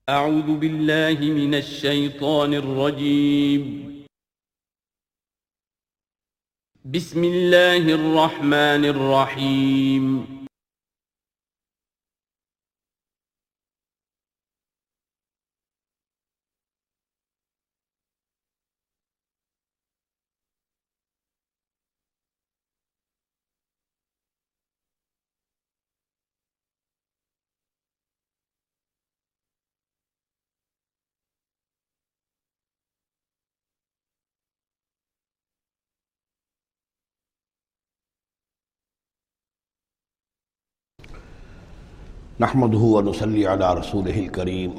اعوذ باللہ من الشیطان الرجیم بسم اللہ الرحمن الرحیم نحمده ونصلي على رسوله الكريم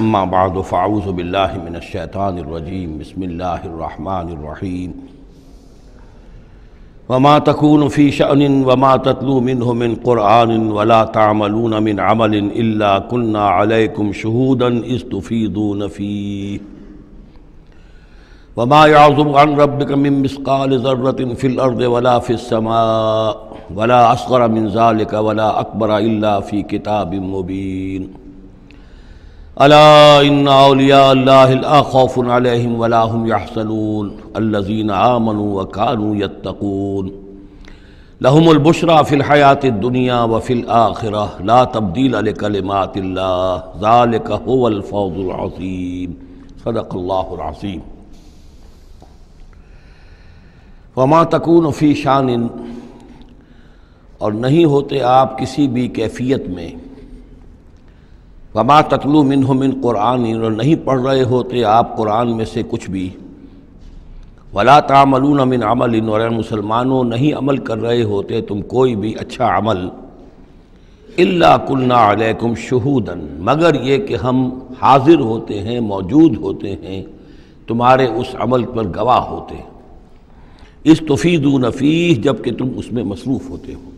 اما بعد فاعوذ بالله من الشيطان الرجيم بسم الله الرحمن الرحيم وما تكون في شأن وما تتلو منه من قرآن ولا تعملون من عمل إلا كنا عليكم شهودا إذ تفيضون فيه وما يعزب عن ربك من مثقال ذرة في الأرض ولا في السماء ولا أصغر من ذلك ولا أكبر إلا في كتاب مبين ألا إن أولياء الله لا خوف عليهم ولا هم يحزنون الذين آمنوا وكانوا يتقون لهم البشرى في الحياة الدنيا وفي الآخرة لا تبديل لكلمات الله ذلك هو الفوز العظيم صدق الله العظيم وما تكون في شأن اور نہیں ہوتے آپ کسی بھی کیفیت میں وما تتلو منہ من قرآن اور نہیں پڑھ رہے ہوتے آپ قرآن میں سے کچھ بھی ولا تعملون من عمل اور اے مسلمانوں نہیں عمل کر رہے ہوتے تم کوئی بھی اچھا عمل الا کنا علیکم شہودا مگر یہ کہ ہم حاضر ہوتے ہیں موجود ہوتے ہیں تمہارے اس عمل پر گواہ ہوتے ہیں اس تفیدون فیہ جب کہ تم اس میں مصروف ہوتے ہو۔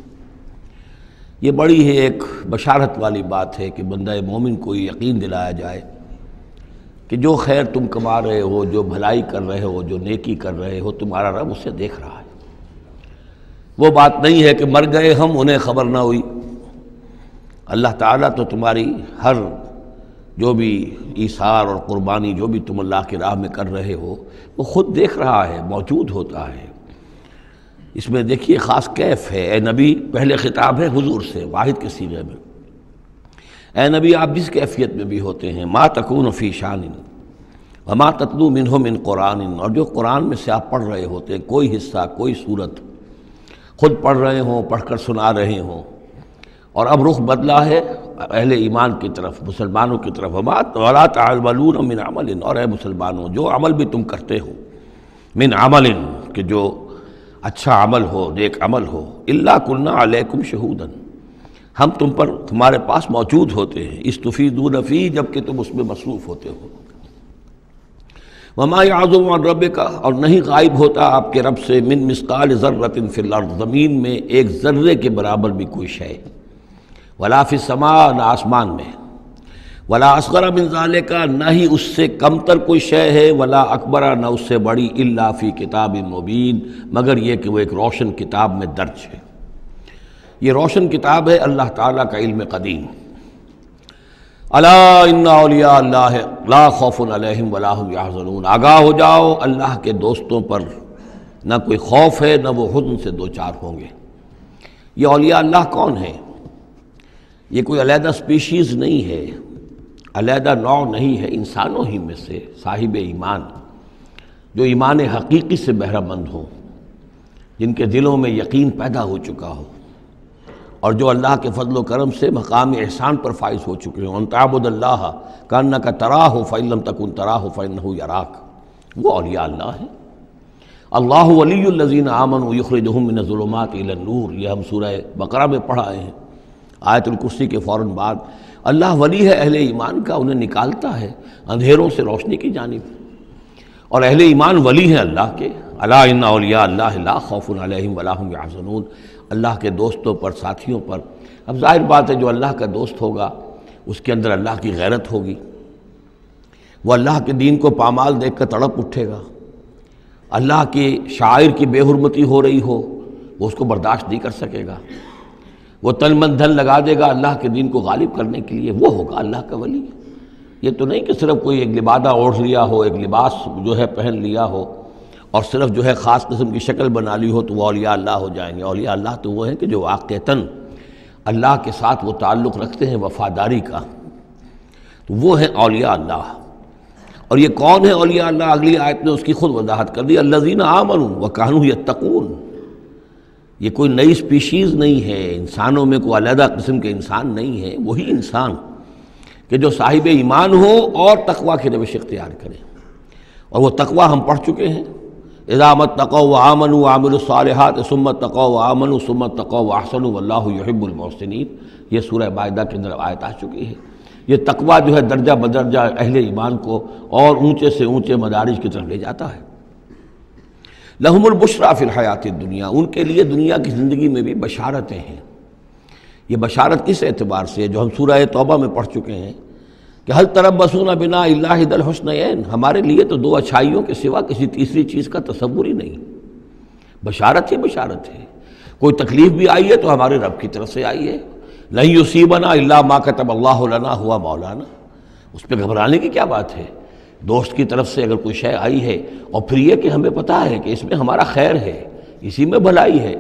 یہ بڑی ہے ایک بشارت والی بات ہے کہ بندہ مومن کو یقین دلایا جائے کہ جو خیر تم کما رہے ہو، جو بھلائی کر رہے ہو، جو نیکی کر رہے ہو، تمہارا رب اسے دیکھ رہا ہے۔ وہ بات نہیں ہے کہ مر گئے ہم انہیں خبر نہ ہوئی۔ اللہ تعالیٰ تو تمہاری ہر جو بھی ایثار اور قربانی جو بھی تم اللہ کی راہ میں کر رہے ہو وہ خود دیکھ رہا ہے، موجود ہوتا ہے۔ اس میں دیکھیے خاص کیف ہے، اے نبی پہلے خطاب ہے حضور سے واحد کے صیغے میں، اے نبی آپ جس کیفیت میں بھی ہوتے ہیں ما تکون فی شان وما تتلو منہ من قرآن اور جو قرآن میں سے آپ پڑھ رہے ہوتے ہیں کوئی حصہ کوئی صورت خود پڑھ رہے ہوں، پڑھ کر سنا رہے ہوں، اور اب رخ بدلا ہے اہل ایمان کی طرف، مسلمانوں کی طرف، ولا تعملون من عمل اور اے مسلمانوں جو عمل بھی تم کرتے ہو من عمل کہ جو اچھا عمل ہو، نیک عمل ہو، الا کنا علیکم شہودا ہم تم پر تمہارے پاس موجود ہوتے ہیں، استفیدون فی جب کہ تم اس میں مصروف ہوتے ہو۔ وما یعزب عن ربک اور نہیں غائب ہوتا آپ کے رب سے من مثقال ذرۃ فی الارض زمین میں ایک ذرے کے برابر بھی کوئی شے، ولا فی السماء نہ آسمان میں، ولا اصغر من ذالک نہ ہی اس سے کم تر کوئی شے ہے، ولا اکبر نہ اس سے بڑی، الا فی کتاب مبین مگر یہ کہ وہ ایک روشن کتاب میں درج ہے۔ یہ روشن کتاب ہے اللہ تعالیٰ کا علم قدیم۔ الا ان اولیاء اللہ لا خوف علیہم ولا هم یحزنون آگاہ ہو جاؤ اللہ کے دوستوں پر نہ کوئی خوف ہے نہ وہ حزن سے دوچار ہوں گے۔ یہ اولیاء اللہ کون ہیں؟ یہ کوئی علیحدہ سپیشیز نہیں ہے، علیحدہ نوع نہیں ہے، انسانوں ہی میں سے صاحب ایمان جو ایمان حقیقی سے بہرہ مند ہوں، جن کے دلوں میں یقین پیدا ہو چکا ہو اور جو اللہ کے فضل و کرم سے مقام احسان پر فائز ہو چکے ہوں۔ ان تعبد اللہ کانک تراہ فإن لم تکن تراہ فإنہ یراک، وہ اولیاء اللہ ہیں۔ اللہ ولی الذین آمنوا یخرجہم من الظلمات الی النور، یہ ہم سورہ بقرہ میں پڑھ آئے ہیں آیت الکرسی کے فوراً بعد۔ اللہ ولی ہے اہل ایمان کا، انہیں نکالتا ہے اندھیروں سے روشنی کی جانب، اور اہل ایمان ولی ہیں اللہ کے۔ الا ان اولیاء اللہ لا خوف علیہم ولا هم یحزنون اللہ کے دوستوں پر، ساتھیوں پر۔ اب ظاہر بات ہے جو اللہ کا دوست ہوگا اس کے اندر اللہ کی غیرت ہوگی، وہ اللہ کے دین کو پامال دیکھ کر تڑپ اٹھے گا، اللہ کے شاعر کی بے حرمتی ہو رہی ہو وہ اس کو برداشت نہیں کر سکے گا، وہ تن من دھن لگا دے گا اللہ کے دین کو غالب کرنے کے لیے، وہ ہوگا اللہ کا ولی۔ یہ تو نہیں کہ صرف کوئی ایک لبادہ اوڑھ لیا ہو، ایک لباس جو ہے پہن لیا ہو اور صرف جو ہے خاص قسم کی شکل بنا لی ہو تو وہ اولیاء اللہ ہو جائیں گے۔ اولیاء اللہ تو وہ ہیں کہ جو واقعتاً اللہ کے ساتھ وہ تعلق رکھتے ہیں وفاداری کا، تو وہ ہیں اولیاء اللہ۔ اور یہ کون ہے اولیاء اللہ؟ اگلی آیت میں اس کی خود وضاحت کر دی، الذین آمنوا وکانوا یتقون۔ یہ کوئی نئی اسپیشیز نہیں ہے، انسانوں میں کوئی علیحدہ قسم کے انسان نہیں ہے، وہی انسان کہ جو صاحب ایمان ہو اور تقوی کی روش اختیار کرے۔ اور وہ تقوی ہم پڑھ چکے ہیں، اذا اتقوا وآمنوا وعملوا الصالحات ثم اتقوا وآمنوا ثم اتقوا واحسنوا واللہ یحب المحسنین، یہ سورہ مائدہ کے اندر آیت آ چکی ہے۔ یہ تقوی جو ہے درجہ بدرجہ اہل ایمان کو اور اونچے سے اونچے مدارج کی طرف لے جاتا ہے۔ لہم البشریٰ فی الحیات الدنیا، ان کے لیے دنیا کی زندگی میں بھی بشارتیں ہیں۔ یہ بشارت کس اعتبار سے ہے؟ جو ہم سورہ توبہ میں پڑھ چکے ہیں کہ حل تربصون بنا الا احدی الحسنیین، ہمارے لیے تو دو اچھائیوں کے سوا کسی تیسری چیز کا تصور ہی نہیں۔ بشارت ہی بشارت ہے، کوئی تکلیف بھی آئی ہے تو ہمارے رب کی طرف سے آئی ہے، لن یصیبنا الا ما کتب اللہ لنا ہوا مولانا، اس پہ گھبرانے کی کیا بات ہے؟ دوست کی طرف سے اگر کوئی شے آئی ہے اور پھر یہ کہ ہمیں پتہ ہے کہ اس میں ہمارا خیر ہے، اسی میں بھلائی ہے۔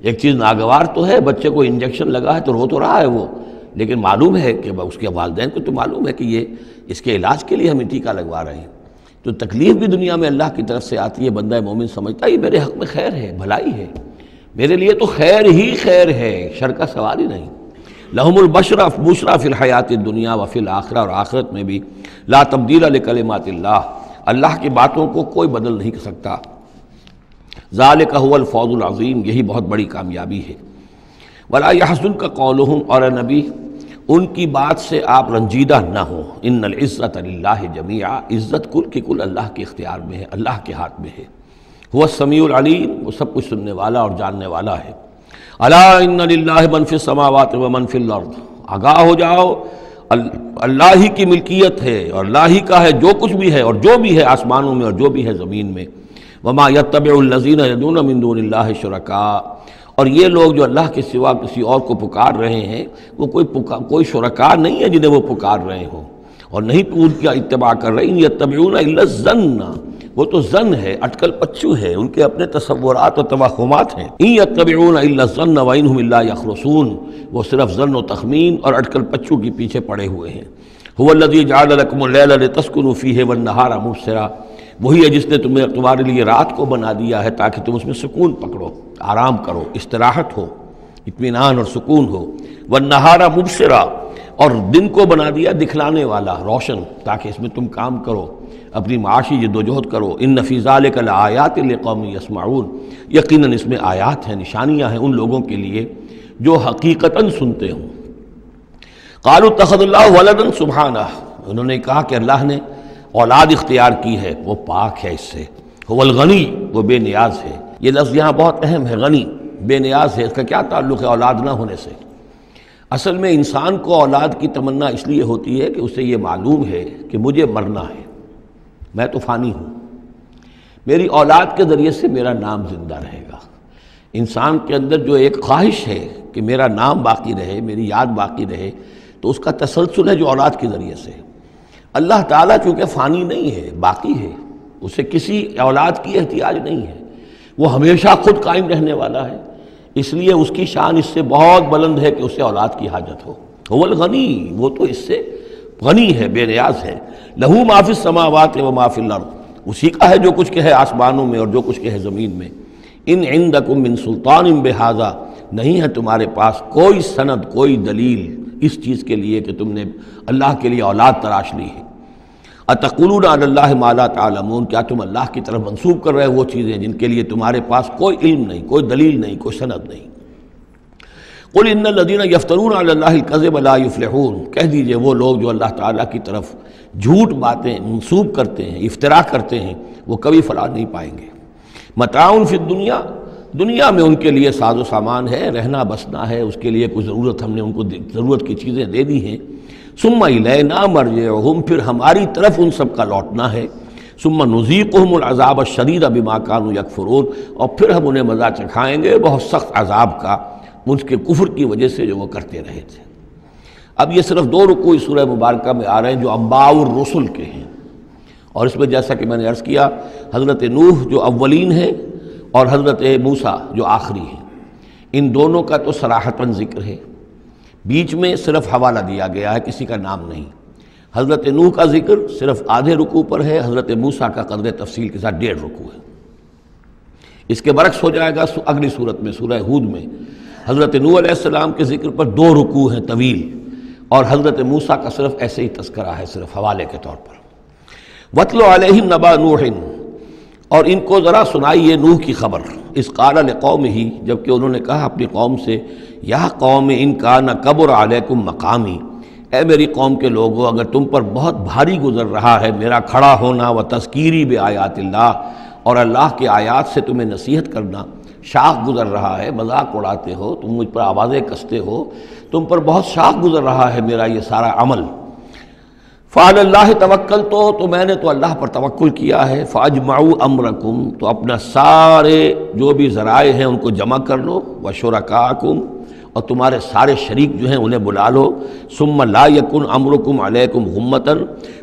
ایک چیز ناگوار تو ہے، بچے کو انجیکشن لگا ہے تو رو تو رہا ہے وہ، لیکن معلوم ہے کہ اس کے والدین کو تو معلوم ہے کہ یہ اس کے علاج کے لیے ہمیں ٹیکہ لگوا رہے ہیں۔ تو تکلیف بھی دنیا میں اللہ کی طرف سے آتی ہے، بندہ مومن سمجھتا ہے یہ میرے حق میں خیر ہے، بھلائی ہے، میرے لیے تو خیر ہی خیر ہے، شر کا سوال ہی نہیں۔ لہم البشریٰ فی الحیات الدنیا وفی الآخرہ، اور آخرت میں بھی لا تبدیل لکلمات اللہ، اللہ کی باتوں کو کوئی بدل نہیں کر سکتا۔ ذالک هو الفوز العظیم، یہی بہت بڑی کامیابی ہے۔ ولا یحزنک قولہم، اور اے نبی ان کی بات سے آپ رنجیدہ نہ ہوں۔ ان العزت للہ جمیعا، عزت کل کی کل اللہ کے اختیار میں ہے، اللہ کے ہاتھ میں ہے۔ هو السمیع العلیم، وہ سب کچھ سننے والا اور جاننے والا ہے۔ الا ان للہ من فی السماوات ومن فی الارض، آگاہ ہو جاؤ اللہ ہی کی ملکیت ہے اور اللہ ہی کا ہے جو کچھ بھی ہے اور جو بھی ہے آسمانوں میں اور جو بھی ہے زمین میں۔ وما یتبع الذین یدعون من دون اللہ شرکاء، اور یہ لوگ جو اللہ کے سوا کسی اور کو پکار رہے ہیں وہ کوئی شرکاء نہیں ہے جنہیں وہ پکار رہے ہوں، اور نہیں ان کا اتباع کر رہے۔ ان یتبعون الا الظن، وہ تو ظن ہے، اٹکل پچو ہے، ان کے اپنے تصورات و توہمات ہیں۔ ان یتبعون الا الظن وان هم الا یخرصون، وہ صرف ظن و تخمین اور اٹکل پچو کے پیچھے پڑے ہوئے ہیں۔ هو الذی جعل لکم اللیل لتسکنوا فیہ والنہار مبصرا، وہی ہے جس نے تمہارے لیے رات کو بنا دیا ہے تاکہ تم اس میں سکون پکڑو، آرام کرو، استراحت ہو، اطمینان اور سکون ہو۔ والنہار مبصرا، اور دن کو بنا دیا دکھلانے والا، روشن، تاکہ اس میں تم کام کرو، اپنی معاشی جدوجہد کرو۔ ان فی ذلک لآیات لقوم یسمعون، یقیناً اس میں آیات ہیں، نشانیاں ہیں ان لوگوں کے لیے جو حقیقتاً سنتے ہوں۔ قالوا اتخذ اللہ ولدا سبحانہ، انہوں نے کہا کہ اللہ نے اولاد اختیار کی ہے، وہ پاک ہے اس سے۔ هو الغنی، وہ بے نیاز ہے۔ یہ لفظ یہاں بہت اہم ہے، غنی، بے نیاز ہے۔ اس کا کیا تعلق ہے اولاد نہ ہونے سے؟ اصل میں انسان کو اولاد کی تمنا اس لیے ہوتی ہے کہ اسے یہ معلوم ہے کہ مجھے مرنا ہے، میں تو فانی ہوں، میری اولاد کے ذریعے سے میرا نام زندہ رہے گا۔ انسان کے اندر جو ایک خواہش ہے کہ میرا نام باقی رہے، میری یاد باقی رہے، تو اس کا تسلسل ہے جو اولاد کے ذریعے سے۔ اللہ تعالیٰ چونکہ فانی نہیں ہے، باقی ہے، اسے کسی اولاد کی احتیاج نہیں ہے، وہ ہمیشہ خود قائم رہنے والا ہے، اس لیے اس کی شان اس سے بہت بلند ہے کہ اسے اولاد کی حاجت ہو۔ هو الغنی، وہ تو اس سے غنی ہے، بے نیاز ہے۔ لہو ما فی السماوات و ما فی الارض، اسی کا ہے جو کچھ کہ ہے آسمانوں میں اور جو کچھ کہ ہے زمین میں۔ ان عندکم من سلطان بہذا، نہیں ہے تمہارے پاس کوئی سند، کوئی دلیل اس چیز کے لیے کہ تم نے اللہ کے لیے اولاد تراش لی ہے۔ اتقولون علی اللہ ما لا تعلمون، کیا تم اللہ کی طرف منسوب کر رہے ہو وہ چیزیں جن کے لیے تمہارے پاس کوئی علم نہیں، کوئی دلیل نہیں، کوئی سند نہیں۔ قل ان الذین یفترون علی اللہ الکذب لا یفلحون، کہہ دیجئے وہ لوگ جو اللہ تعالیٰ کی طرف جھوٹ باتیں منسوب کرتے ہیں، افتراء کرتے ہیں، وہ کبھی فلاح نہیں پائیں گے۔ متاع فی الدنیا، دنیا میں ان کے لیے ساز و سامان ہے، رہنا بسنا ہے، اس کے لیے کوئی ضرورت ہم نے ان کو ضرورت کی چیزیں دے دی ہیں۔ ثم الینا مرجعہم، پھر ہماری طرف ان سب کا لوٹنا ہے۔ ثم نذیقہم العذاب الشدید بما کانوا یکفرون، اور پھر ہم انہیں مزہ چکھائیں گے بہت سخت عذاب کا ان کے کفر کی وجہ سے جو وہ کرتے رہے تھے۔ اب یہ صرف 2 رکوع اس سورہ مبارکہ میں آ رہے ہیں جو انباء الرسل کے ہیں، اور اس میں جیسا کہ میں نے عرض کیا حضرت نوح جو اولین ہیں اور حضرت موسیٰ جو آخری ہیں، ان دونوں کا تو صراحتاً ذکر ہے، بیچ میں صرف حوالہ دیا گیا ہے، کسی کا نام نہیں۔ حضرت نوح کا ذکر صرف آدھے رکوع پر ہے، حضرت موسیٰ کا قدر تفصیل کے ساتھ 1.5 رکوع ہے۔ اس کے برعکس ہو جائے گا اگلی صورت میں، سورہ ہود میں حضرت نوح علیہ السلام کے ذکر پر 2 رکوع ہیں طویل، اور حضرت موسیٰ کا صرف ایسے ہی تذکرہ ہے، صرف حوالے کے طور پر۔ وَاتْلُ عَلَيْهِمْ نَبَأَ نُوحٍ، اور ان کو ذرا سنائیے نوح کی خبر، اذ قال لقومہ، جبکہ انہوں نے کہا اپنی قوم سے، یا قوم ان کان کبر علیکم مقامی، اے میری قوم کے لوگوں اگر تم پر بہت بھاری گزر رہا ہے میرا کھڑا ہونا، و تذکیری بآیات اللہ، اور اللہ کے آیات سے تمہیں نصیحت کرنا، شاق گزر رہا ہے، مذاق اڑاتے ہو تم، مجھ پر آوازیں کستے ہو، تم پر بہت شاق گزر رہا ہے میرا یہ سارا عمل، فعلی اللہ توکلت، تو میں نے تو اللہ پر توکل کیا ہے، فاجمعوا امرکم، تو اپنا سارے جو بھی ذرائع ہیں ان کو جمع کر لو، وشرکاکم، اور تمہارے سارے شریک جو ہیں انہیں بلا لو، ثم لا یکن امرکم علیکم غمۃ،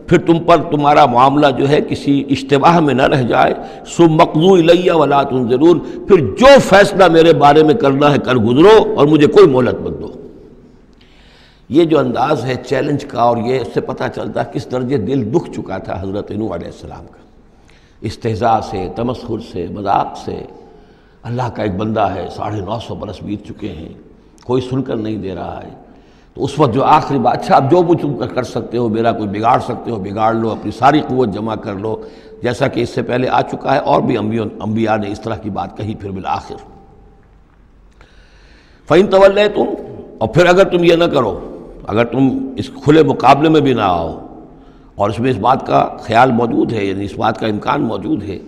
پھر تم پر تمہارا معاملہ جو ہے کسی اشتباہ میں نہ رہ جائے، ثم اقضوا الی ولا تنظرون، پھر جو فیصلہ میرے بارے میں کرنا ہے کر گزرو اور مجھے کوئی مہلت مت دو۔ یہ جو انداز ہے چیلنج کا، اور یہ اس سے پتہ چلتا ہے کس درجے دل دکھ چکا تھا حضرت نوح علیہ السلام کا، استہزاء سے، تمسخر سے، مذاق سے۔ اللہ کا ایک بندہ ہے، 950 برس بیت چکے ہیں، کوئی سن کر نہیں دے رہا ہے، تو اس وقت جو آخری بات، اچھا اب جو کچھ تم کر سکتے ہو، میرا کوئی بگاڑ سکتے ہو بگاڑ لو، اپنی ساری قوت جمع کر لو، جیسا کہ اس سے پہلے آ چکا ہے، اور بھی انبیاء نے اس طرح کی بات کہی۔ پھر بالآخر فَإِن تَوَلَّيْتُمْ، اور پھر اگر تم یہ نہ کرو، اگر تم اس کھلے مقابلے میں بھی نہ آؤ، اور اس میں اس بات کا خیال موجود ہے، یعنی اس بات کا امکان موجود ہے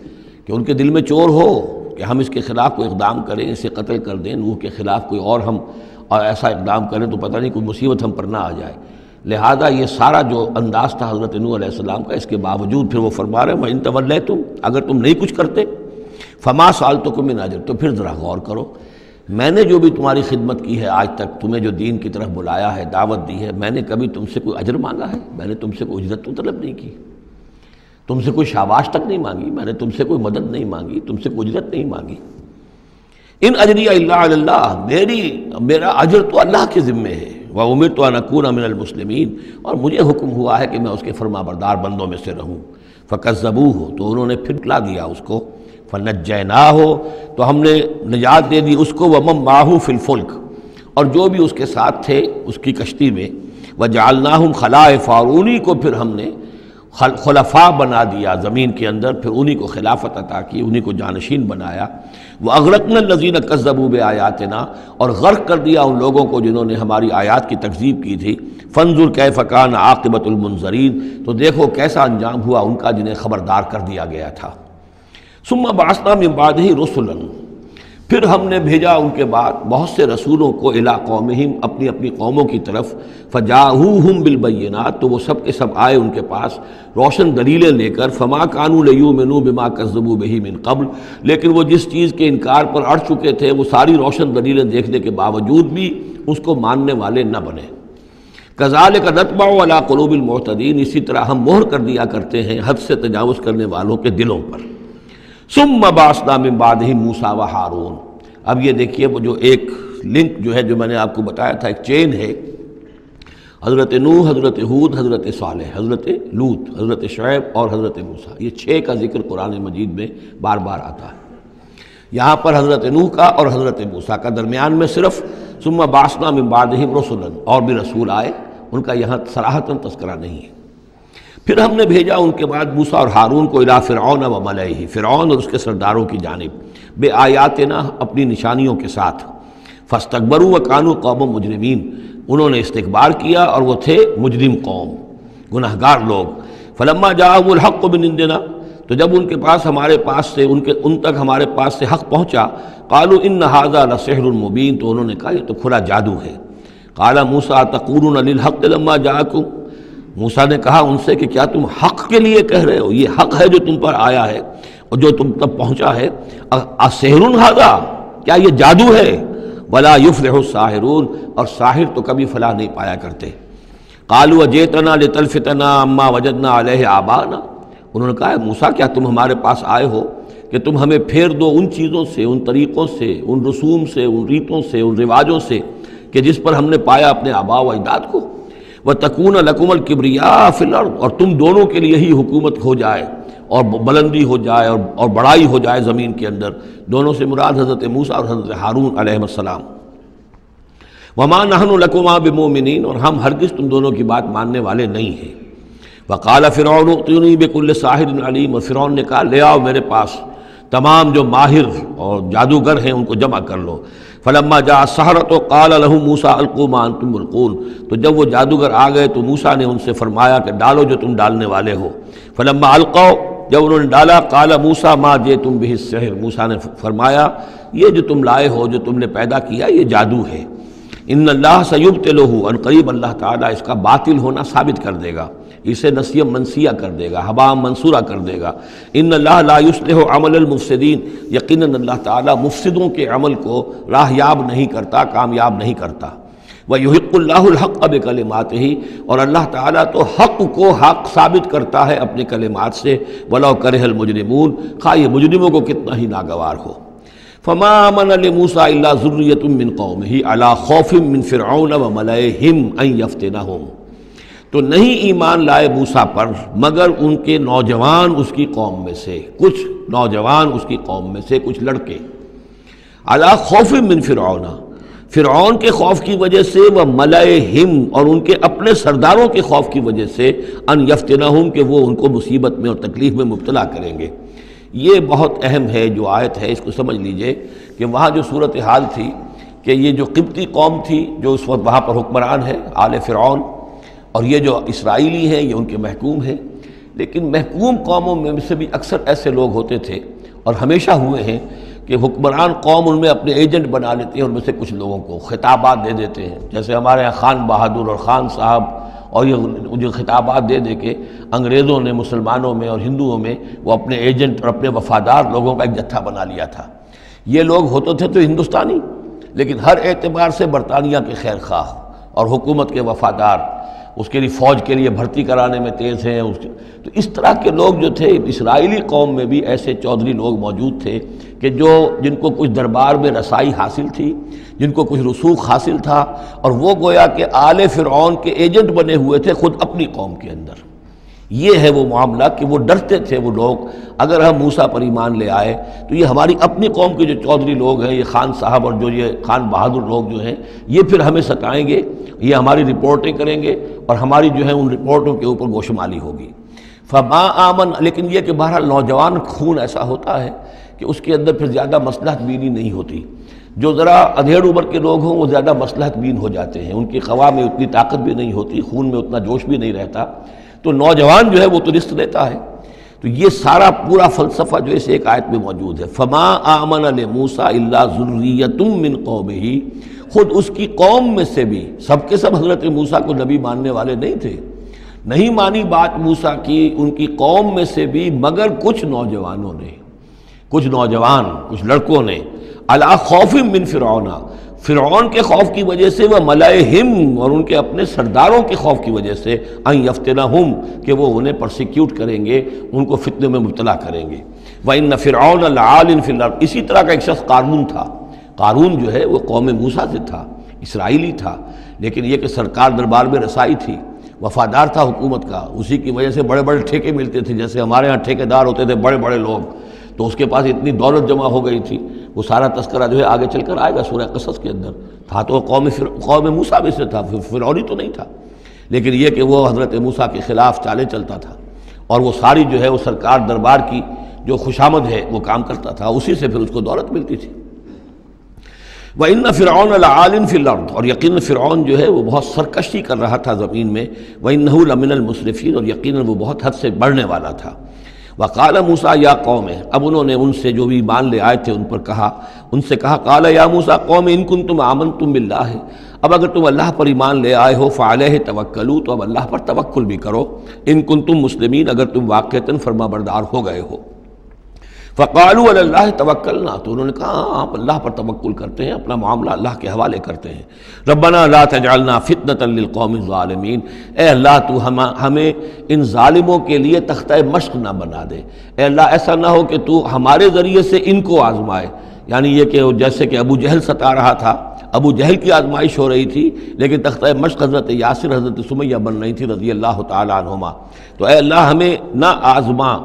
کہ ان کے دل میں چور ہو کہ ہم اس کے خلاف کوئی اقدام کریں، اسے قتل کر دیں، نوح کے خلاف کوئی اور ہم ایسا اقدام کریں تو پتہ نہیں کوئی مصیبت ہم پر نہ آ جائے، لہذا یہ سارا جو انداز تھا حضرت نوح علیہ السلام کا، اس کے باوجود پھر وہ فرما رہے ہیں وَإِن تَوَلَّيْتُمْ، اگر تم نہیں کچھ کرتے، فَمَا سَأَلْتُكُم مِّنْ أَجْرٍ، تو پھر ذرا غور کرو، میں نے جو بھی تمہاری خدمت کی ہے آج تک، تمہیں جو دین کی طرف بلایا ہے، دعوت دی ہے، میں نے کبھی تم سے کوئی اجر مانگا ہے؟ میں نے تم سے کوئی اجرت تو طلب نہیں کی، تم سے کوئی شاباش تک نہیں مانگی، میں نے تم سے کوئی مدد نہیں مانگی، تم سے کوئی اجرت نہیں مانگی۔ ان اجری الا علی اللہ، میرا اجر تو اللہ کے ذمے ہے، وامرت ان اکون من المسلمین، اور مجھے حکم ہوا ہے کہ میں اس کے فرما بردار بندوں میں سے رہوں۔ فکذبوہ، تو انہوں نے پھر ٹلا دیا اس کو، فنجیناہ، تو ہم نے نجات دے دی اس کو، ومن معہ فی الفلک، اور جو بھی اس کے ساتھ تھے اس کی کشتی میں، وجعلناہم خلائف، اور انہی کو پھر ہم نے خلفاء بنا دیا زمین کے اندر، پھر انہی کو خلافت عطا کی، انہی کو جانشین بنایا۔ وَأَغْرَقْنَا الَّذِينَ كَذَّبُوا بِآيَاتِنَا، اور غرق کر دیا ان لوگوں کو جنہوں نے ہماری آیات کی تکذیب کی تھی۔ فَانظُرْ كَيْفَ كَانَ عَاقِبَةُ الْمُنذَرِينَ، تو دیکھو کیسا انجام ہوا ان کا جنہیں خبردار کر دیا گیا تھا۔ ثُمَّ بَعَثْنَا مِن بَعْدِهِ رُسُلًا، پھر ہم نے بھیجا ان کے بعد بہت سے رسولوں کو، الی قومہم، اپنی اپنی قوموں کی طرف، فجاءوہم بالبینات، تو وہ سب کے سب آئے ان کے پاس روشن دلیلیں لے کر، فما کانوا لیؤمنوا بما کذبوا بہ من قبل، لیکن وہ جس چیز کے انکار پر اڑ چکے تھے وہ ساری روشن دلیلیں دیکھنے کے باوجود بھی اس کو ماننے والے نہ بنے۔ کذالک نطبع علی قلوب المعتدین، اسی طرح ہم مہر کر دیا کرتے ہیں حد سے تجاوز کرنے والوں کے دلوں پر۔ ثم بعثنا من بعدہم موسیٰ و ہارون، اب یہ دیکھیے وہ جو ایک لنک جو ہے جو میں نے آپ کو بتایا تھا، ایک چین ہے، حضرت نوح، حضرت ہود، حضرت صالح، حضرت لوط، حضرت شعیب اور حضرت موسیٰ، یہ 6 کا ذکر قرآن مجید میں بار بار آتا ہے۔ یہاں پر حضرت نوح کا اور حضرت موسیٰ کا درمیان میں صرف ثم بعثنا من بعدہم رسلا، اور بھی رسول آئے، ان کا یہاں صراحتاً تذکرہ نہیں ہے۔ پھر ہم نے بھیجا ان کے بعد موسیٰ اور ہارون کو الی فرعون و ملئہ، فرعون اور اس کے سرداروں کی جانب، بے آیاتنا، اپنی نشانیوں کے ساتھ، فاستکبروا وکانوا قوما مجرمین، انہوں نے استکبار کیا اور وہ تھے مجرم قوم، گناہگار لوگ۔ فلما جاءهم الحق من عندنا، تو جب ان کے پاس ہمارے پاس سے ان تک ہمارے پاس سے حق پہنچا، قالوا ان ھذا لسحر مبین، تو انہوں نے کہا یہ تو کھلا جادو ہے۔ قال موسیٰ تقولون للحق لما جاءکم، موسیٰ نے کہا ان سے کہ کیا تم حق کے لیے کہہ رہے ہو، یہ حق ہے جو تم پر آیا ہے اور جو تم تک پہنچا ہے، اسحر ھذا، کیا یہ جادو ہے؟ ولا یفلح الساحرون، اور ساحر تو کبھی فلاح نہیں پایا کرتے۔ قالوا اجئتنا لتلفتنا عما وجدنا علیہ آباءنا، انہوں نے کہا موسیٰ کیا تم ہمارے پاس آئے ہو کہ تم ہمیں پھیر دو ان چیزوں سے، ان طریقوں سے، ان رسوم سے، ان ریتوں سے، ان رواجوں سے کہ جس پر ہم نے پایا اپنے آباء و اجداد کو، وَتَكُونَ لَكُمُ الْكِبْرِيَاءُ فِي الْأَرْضِ، اور تم دونوں کے لیے ہی حکومت ہو جائے اور بلندی ہو جائے اور بڑائی ہو جائے زمین کے اندر۔ دونوں سے مراد حضرت موسیٰ اور حضرت ہارون علیہ السلام۔ وَمَا نَحْنُ لَكُمَا بِمُؤْمِنِينَ، اور ہم ہرگز تم دونوں کی بات ماننے والے نہیں ہیں۔ وَقَالَ فِرْعَوْنُ ائْتُونِي بِكُلِّ سَاحِرٍ عَلِيمٍ، اور فرعون نے کہا لے آؤ میرے پاس تمام جو ماہر اور جادوگر ہیں ان کو جمع کر لو۔ فلما جاء السحرة قال لهم موسیٰ القوا ما انتم ملقون، تو جب وہ جادوگر آ گئے تو موسیٰ نے ان سے فرمایا کہ ڈالو جو تم ڈالنے والے ہو۔ فلما القوا، جب انہوں نے ڈالا، قال موسیٰ ما جئتم به السحر، موسیٰ نے فرمایا یہ جو تم لائے ہو، جو تم نے پیدا کیا، یہ جادو ہے۔ ان اللہ سیبطلہ، ان قریب اللہ تعالیٰ اس کا باطل ہونا ثابت کر دے گا، اسے نسیہ منسیہ کر دے گا، ہباء منصورہ کر دے گا۔ ان اللہ لا یصلح عمل المفسدین، یقیناً اللہ تعالیٰ مفسدوں کے عمل کو راہیاب نہیں کرتا، کامیاب نہیں کرتا۔ وَيُحِقُّ اللَّهُ الْحَقَّ بِكَلِمَاتِهِ، اور اللہ تعالیٰ تو حق کو حق ثابت کرتا ہے اپنے کلمات سے، وَلَوْ كَرِهَ الْمُجْرِمُونَ، خواہ یہ مجرموں کو کتنا ہی ناگوار ہو۔ فما آمن لموسیٰ الا ذریۃ من قومہ علی خوف من فرعون وملئہم ان یفتنہم، تو نہیں ایمان لائے موسیٰ پر مگر ان کے نوجوان اس کی قوم میں سے، کچھ نوجوان اس کی قوم میں سے، کچھ لڑکے، علی خوف من فرعون، فرعون کے خوف کی وجہ سے، وہ ملئہم، اور ان کے اپنے سرداروں کے خوف کی وجہ سے، ان یفتنہم، کہ وہ ان کو مصیبت میں اور تکلیف میں مبتلا کریں گے۔ یہ بہت اہم ہے جو آیت ہے، اس کو سمجھ لیجئے کہ وہاں جو صورتحال تھی کہ یہ جو قبطی قوم تھی جو اس وقت وہاں پر حکمران ہے آل فرعون، اور یہ جو اسرائیلی ہیں یہ ان کے محکوم ہیں، لیکن محکوم قوموں میں سے بھی اکثر ایسے لوگ ہوتے تھے اور ہمیشہ ہوئے ہیں کہ حکمران قوم ان میں اپنے ایجنٹ بنا لیتے ہیں، ان میں سے کچھ لوگوں کو خطابات دے دیتے ہیں، جیسے ہمارے یہاں خان بہادر اور خان صاحب، اور یہ جو خطابات دے دے کے انگریزوں نے مسلمانوں میں اور ہندوؤں میں وہ اپنے ایجنٹ اور اپنے وفادار لوگوں کا ایک جتھا بنا لیا تھا۔ یہ لوگ ہوتے تھے تو ہندوستانی، لیکن ہر اعتبار سے برطانیہ کے خیر خواہ اور حکومت کے وفادار، اس کے لیے فوج کے لیے بھرتی کرانے میں تیز ہیں۔ تو اس طرح کے لوگ جو تھے اسرائیلی قوم میں بھی ایسے چودھری لوگ موجود تھے کہ جن کو کچھ دربار میں رسائی حاصل تھی، جن کو کچھ رسوخ حاصل تھا، اور وہ گویا کہ آل فرعون کے ایجنٹ بنے ہوئے تھے خود اپنی قوم کے اندر۔ یہ ہے وہ معاملہ کہ وہ ڈرتے تھے وہ لوگ، اگر ہم موسیٰ پر ایمان لے آئے تو یہ ہماری اپنی قوم کے جو چودھری لوگ ہیں، یہ خان صاحب اور جو یہ خان بہادر لوگ جو ہیں، یہ پھر ہمیں ستائیں گے، یہ ہماری رپورٹیں کریں گے اور ہماری جو ہے ان رپورٹوں کے اوپر گوشمالی ہوگی۔ فما آمن، لیکن یہ کہ بہرحال نوجوان خون ایسا ہوتا ہے کہ اس کے اندر پھر زیادہ مصلحت بینی نہیں ہوتی۔ جو ذرا ادھیڑ عمر کے لوگ ہوں وہ زیادہ مصلحت بین ہو جاتے ہیں، ان کی خواہ میں اتنی طاقت بھی نہیں ہوتی، خون میں اتنا جوش بھی نہیں رہتا، تو نوجوان جو ہے وہ تو رزق لیتا ہے۔ تو یہ سارا پورا فلسفہ جو اس ایک آیت میں موجود ہے۔ فما آمن لموسیٰ الا ذریۃ من قومہ، خود اس کی قوم میں سے بھی، سب کے سب حضرت موسیٰ کو نبی ماننے والے نہیں تھے، نہیں مانی بات موسیٰ کی ان کی قوم میں سے بھی مگر کچھ نوجوانوں نے، کچھ نوجوان، کچھ لڑکوں نے، علی خوف من فرعون، فرعون کے خوف کی وجہ سے، وہ ملئہم، اور ان کے اپنے سرداروں کے خوف کی وجہ سے، ان یفتنہم، کہ وہ انہیں پرسیکیوٹ کریں گے، ان کو فتنے میں مبتلا کریں گے۔ وَإِنَّ فِرْعَوْنَ لَعَالٍ فِي الْأَرْضِ، اسی طرح کا ایک شخص قارون تھا۔ قارون جو ہے وہ قوم موسیٰ سے تھا، اسرائیلی تھا، لیکن یہ کہ سرکار دربار میں رسائی تھی، وفادار تھا حکومت کا، اسی کی وجہ سے بڑے بڑے ٹھیکے ملتے تھے، جیسے ہمارے ہاں ٹھیکیدار ہوتے تھے بڑے بڑے لوگ، تو اس کے پاس اتنی دولت جمع ہو گئی تھی۔ وہ سارا تذکرہ جو ہے آگے چل کر آئے گا سورہ قصص کے اندر۔ تھا تو قوم موسیٰ میں سے تھا، فرعونی تو نہیں تھا، لیکن یہ کہ وہ حضرت موسیٰ کے خلاف چالیں چلتا تھا، اور وہ ساری جو ہے وہ سرکار دربار کی جو خوشامد ہے وہ کام کرتا تھا، اسی سے پھر اس کو دولت ملتی تھی۔ وَإِنَّ فِرْعَوْنَ لَعَالٍ فِي الْأَرْضِ، اور یقیناً فرعون جو ہے وہ بہت سرکشی کر رہا تھا زمین میں، وَإِنَّهُ لَمِنَ الْمُسْرِفِينَ، اور یقیناً وہ بہت حد سے بڑھنے والا تھا۔ وَقَالَ مُوسَىٰ يَا قَوْمِ، اب انہوں نے ان سے جو بھی ایمان لے آئے تھے ان پر کہا، ان سے کہا، قَالَ يَا مُوسَىٰ قَوْمِ إِن كُنتُمْ آمَنتُم بِاللَّهِ، اب اگر تم اللہ پر ایمان لے آئے ہو، فَعَلَيْهِ تَوَكَّلُوا، تو اب اللہ پر توکل بھی کرو، إِن كُنتُم مُسْلِمِينَ، اگر تم واقعتاً فرما بردار ہو گئے ہو۔ فقالوا علی اللہ توکلنا، تو انہوں نے کہا ہاں آپ اللہ پر توکل کرتے ہیں، اپنا معاملہ اللہ کے حوالے کرتے ہیں۔ ربنا لا تجعلنا فتنة للقوم الظالمین، اے اللہ تو ہمیں ان ظالموں کے لیے تختہ مشق نہ بنا دے، اے اللہ ایسا نہ ہو کہ تو ہمارے ذریعے سے ان کو آزمائے، یعنی یہ کہ جیسے کہ ابو جہل ستا رہا تھا، ابو جہل کی آزمائش ہو رہی تھی، لیکن تختہ مشق حضرت یاسر حضرت سمیہ بن رہی تھی رضی اللہ تعالی عنہما، تو اے اللہ ہمیں نہ آزما،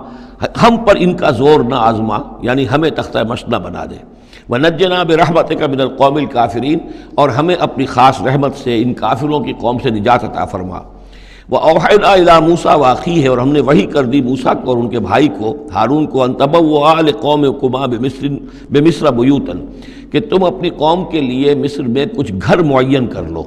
ہم پر ان کا زور نہ آزما، یعنی ہمیں تختہ مشق نہ بنا دے۔ وَنَجِّنَا بِرَحْمَتِكَ مِنَ الْقَوْمِ الْكَافِرِينَ، اور ہمیں اپنی خاص رحمت سے ان کافروں کی قوم سے نجات عطا فرما۔ وَأَوْحَيْنَا إِلَىٰ مُوسَىٰ وَأَخِيهِ، اور ہم نے وحی کر دی موسیٰ کو اور ان کے بھائی کو ہارون کو، أَن تَبَوَّآ لِقَوْمِكُمَا بِمِصْرَ بُيُوتًا، کہ تم اپنی قوم کے لیے مصر میں کچھ گھر معین کر لو،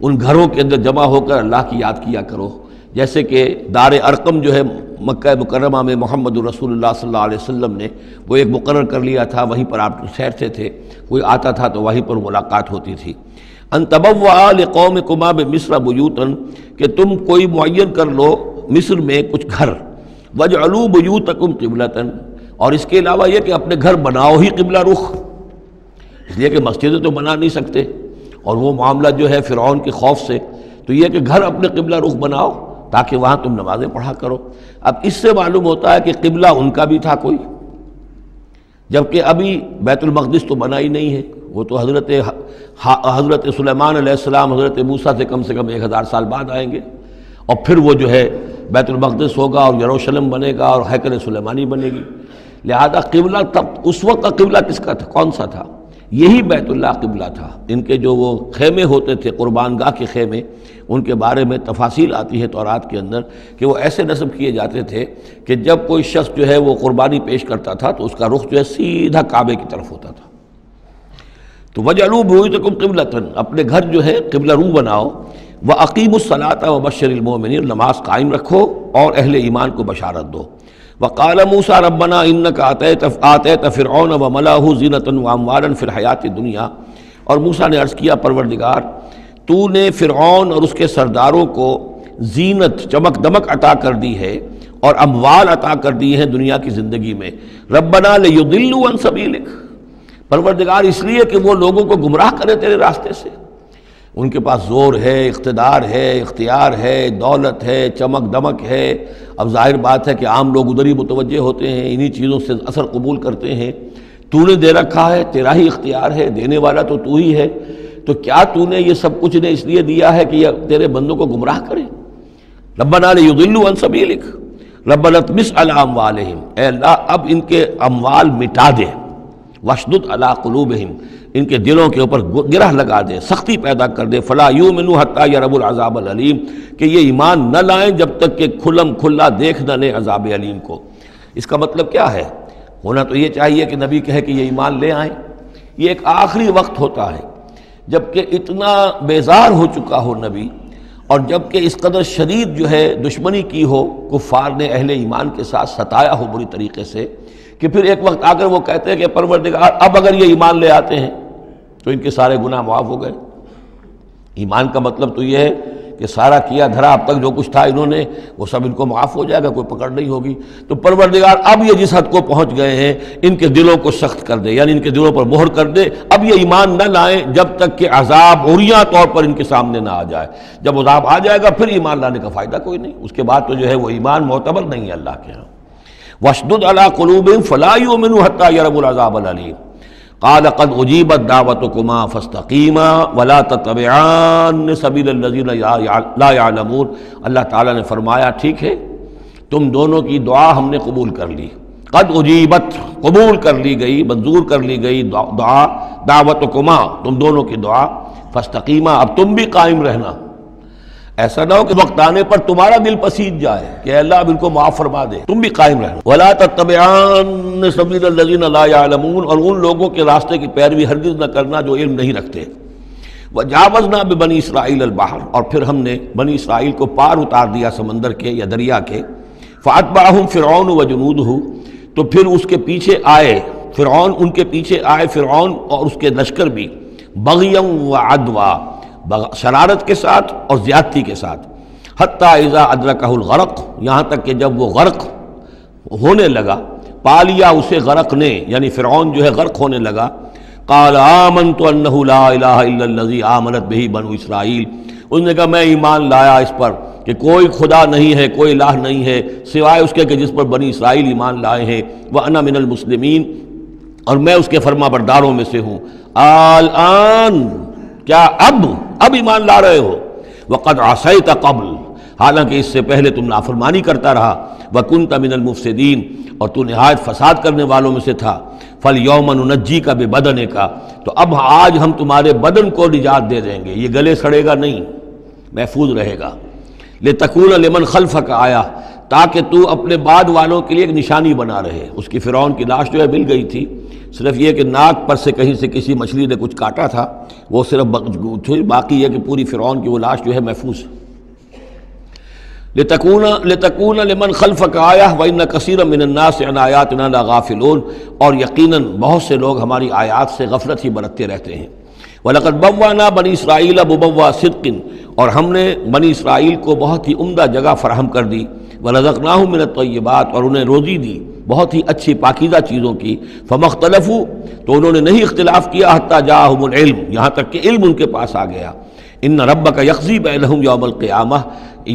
ان گھروں کے اندر جمع ہو کر اللہ کی یاد کیا کرو، جیسے کہ دار ارقم جو ہے مکہ مکرمہ میں محمد رسول اللہ صلی اللہ علیہ وسلم نے وہ ایک مقرر کر لیا تھا، وہیں پر آپ ٹھہرتے تھے، کوئی آتا تھا تو وہیں پر ملاقات ہوتی تھی۔ ان تبوأ لقومکما بمصر بیوتا، کہ تم کوئی معین کر لو مصر میں کچھ گھر، واجعلوا بیوتکم قبلۃ، اور اس کے علاوہ یہ کہ اپنے گھر بناؤ ہی قبلہ رخ، اس لیے کہ مسجدیں تو بنا نہیں سکتے، اور وہ معاملہ جو ہے فرعون کے خوف سے، تو یہ کہ گھر اپنے قبلہ رخ بناؤ تاکہ وہاں تم نمازیں پڑھا کرو۔ اب اس سے معلوم ہوتا ہے کہ قبلہ ان کا بھی تھا کوئی، جبکہ ابھی بیت المقدس تو بنا ہی نہیں ہے، وہ تو حضرت سلیمان علیہ السلام حضرت موسیٰ سے کم 1000 سال بعد آئیں گے، اور پھر وہ جو ہے بیت المقدس ہوگا اور یروشلم بنے گا اور ہیکل سلیمانی بنے گی، لہذا قبلہ تب اس وقت کا قبلہ کس کا تھا، کون سا تھا؟ یہی بیت اللہ قبلہ تھا۔ ان کے جو وہ خیمے ہوتے تھے قربان گاہ کے خیمے، ان کے بارے میں تفاصیل آتی ہے تورات کے اندر کہ وہ ایسے نصب کیے جاتے تھے کہ جب کوئی شخص جو ہے وہ قربانی پیش کرتا تھا تو اس کا رخ جو ہے سیدھا کعبے کی طرف ہوتا تھا۔ تو وَجْعَلُوا بُيُوتَكُمْ قِبْلَةً، اپنے گھر جو ہے قبلہ رو بناؤ، وَأَقِيمُوا الصَّلَاةَ وَبَشِّرِ الْمُؤْمِنِينَ، نماز قائم رکھو اور اہل ایمان کو بشارت دو۔ وقال موسیٰ ربنا انک آتیت فرعون وملأہ زینۃ واموالا فی الحیاۃ الدنیا، اور موسیٰ نے عرض کیا پروردگار تو نے فرعون اور اس کے سرداروں کو زینت چمک دمک عطا کر دی ہے اور اموال عطا کر دی ہیں دنیا کی زندگی میں، ربنا لیضلوا عن سبیلک، پروردگار اس لیے کہ وہ لوگوں کو گمراہ کرے تیرے راستے سے، ان کے پاس زور ہے، اقتدار ہے، اختیار ہے، دولت ہے، چمک دمک ہے، اب ظاہر بات ہے کہ عام لوگ ادھر ہی متوجہ ہوتے ہیں، انہی چیزوں سے اثر قبول کرتے ہیں، تو نے دے رکھا ہے، تیرا ہی اختیار ہے، دینے والا تو ہی ہے، تو کیا تو نے یہ سب کچھ نے اس لیے دیا ہے کہ یہ تیرے بندوں کو گمراہ کرے؟ ربنا لیضلوا عن سبیلک ربنا اطمس علی اموالہم، اے اللہ اب ان کے اموال مٹا دے، واشدد علی قلوبہم، ان کے دلوں کے اوپر گرہ لگا دے، سختی پیدا کر دے، فلا یؤمنوا حتی یروا العذاب العلیم، کہ یہ ایمان نہ لائیں جب تک کہ کھلم کھلا دیکھ نہ لیں عذاب علیم کو۔ اس کا مطلب کیا ہے؟ ہونا تو یہ چاہیے کہ نبی کہے کہ یہ ایمان لے آئیں، یہ ایک آخری وقت ہوتا ہے جبکہ اتنا بیزار ہو چکا ہو نبی، اور جبکہ اس قدر شدید جو ہے دشمنی کی ہو کفار نے اہل ایمان کے ساتھ، ستایا ہو بری طریقے سے، کہ پھر ایک وقت آ کر وہ کہتے ہیں کہ پروردگار اب اگر یہ ایمان لے آتے ہیں تو ان کے سارے گناہ معاف ہو گئے۔ ایمان کا مطلب تو یہ ہے کہ سارا کیا دھرا اب تک جو کچھ تھا انہوں نے وہ سب ان کو معاف ہو جائے گا، کوئی پکڑ نہیں ہوگی۔ تو پروردگار اب یہ جس حد کو پہنچ گئے ہیں ان کے دلوں کو سخت کر دے، یعنی ان کے دلوں پر مہر کر دے، اب یہ ایمان نہ لائیں جب تک کہ عذاب عریاں طور پر ان کے سامنے نہ آ جائے۔ جب عذاب آ جائے گا پھر ایمان لانے کا فائدہ کوئی نہیں، اس کے بعد تو جو ہے وہ ایمان معتبر نہیں ہے اللہ کے ہاں۔ واشدد علی قلوبہم فلا یؤمنوا حتی یروا العذاب العلیم، قال قد اجیبت دعوتکما فاستقیما ولا تتبعان سبیل الذین لا یعلمون، اللہ تعالیٰ نے فرمایا ٹھیک ہے تم دونوں کی دعا ہم نے قبول کر لی، قد اجیبت قبول کر لی گئی، منظور کر لی گئی دعا، دعوتکما تم دونوں کی دعا، فاستقیما اب تم بھی قائم رہنا، ایسا نہ ہو کہ وقت آنے پر تمہارا دل پسیج جائے کہ اللہ اب ان کو معاف فرما دے، تم بھی قائم رہنا۔ وَلَا تَتَّبِعَانَ سَبِيلَ الَّذِينَ لَا يَعْلَمُونَ، اور ان لوگوں کے راستے کی پیروی ہرگز نہ کرنا جو علم نہیں رکھتے۔ وَجَاوَزْنَا بِبَنِي إِسْرَائِيلَ الْبَحْرَ، اور پھر ہم نے بنی اسرائیل کو پار اتار دیا سمندر کے یا دریا کے، فَأَتْبَعَهُمْ فِرْعَوْنُ وَجُنُودُهُ، تو پھر اس کے پیچھے آئے فرعون، ان کے پیچھے آئے فرعون اور اس کے لشکر بھی، بغیًا وعدوا، شرارت کے ساتھ اور زیادتی کے ساتھ، حتی اذا ادرکہ الغرق، یہاں تک کہ جب وہ غرق ہونے لگا، پا لیا اسے غرق نے، یعنی فرعون جو ہے غرق ہونے لگا. قال آمنت انہ لا الہ الا الذی آمنت بہ بنو اسرائیل، اس نے کہا میں ایمان لایا اس پر کہ کوئی خدا نہیں ہے، کوئی الہ نہیں ہے سوائے اس کے کہ جس پر بنی اسرائیل ایمان لائے ہیں. وانا من المسلمین، اور میں اس کے فرما برداروں میں سے ہوں. الآن، کیا اب ایمان لا رہے ہو؟ وقد عصیت قبل، حالانکہ اس سے پہلے تم نافرمانی کرتا رہا. وکنت من المفسدین، اور تو نہایت فساد کرنے والوں میں سے تھا. فالیوم ننجیک ببدنک، تو اب آج ہم تمہارے بدن کو نجات دے دیں گے، یہ گلے سڑے گا نہیں، محفوظ رہے گا. لتکون لمن خلفک آیا، تاکہ تو اپنے بعد والوں کے لیے ایک نشانی بنا رہے. اس کی فرعون کی لاش جو ہے مل گئی تھی، صرف یہ کہ ناک پر سے کہیں سے کسی مچھلی نے کچھ کاٹا تھا، وہ صرف باقی یہ کہ پوری فرعون کی وہ لاش جو ہے محفوظ. لتکون لمن خلفک آیہ وان کثیرا من الناس عن آیاتنا لغافلون، اور یقیناً بہت سے لوگ ہماری آیات سے غفلت ہی برتتے رہتے ہیں. وَلَقَدْ بَوَّأْنَا بَنِي إِسْرَائِيلَ مُبَوَّأَ صِدْقٍ، اور ہم نے بنی اسرائیل کو بہت ہی عمدہ جگہ فراہم کر دی. وَرَزَقْنَاهُم مِّنَ الطَّيِّبَاتِ، اور انہیں روزی دی بہت ہی اچھی پاکیزہ چیزوں کی. فَمَا اخْتَلَفُوا، تو انہوں نے نہیں اختلاف کیا. حَتَّىٰ جَاءَهُمُ الْعِلْمُ، یہاں تک کہ علم ان کے پاس آ گیا. ان ربک یقضی بینہم یوم القیامہ،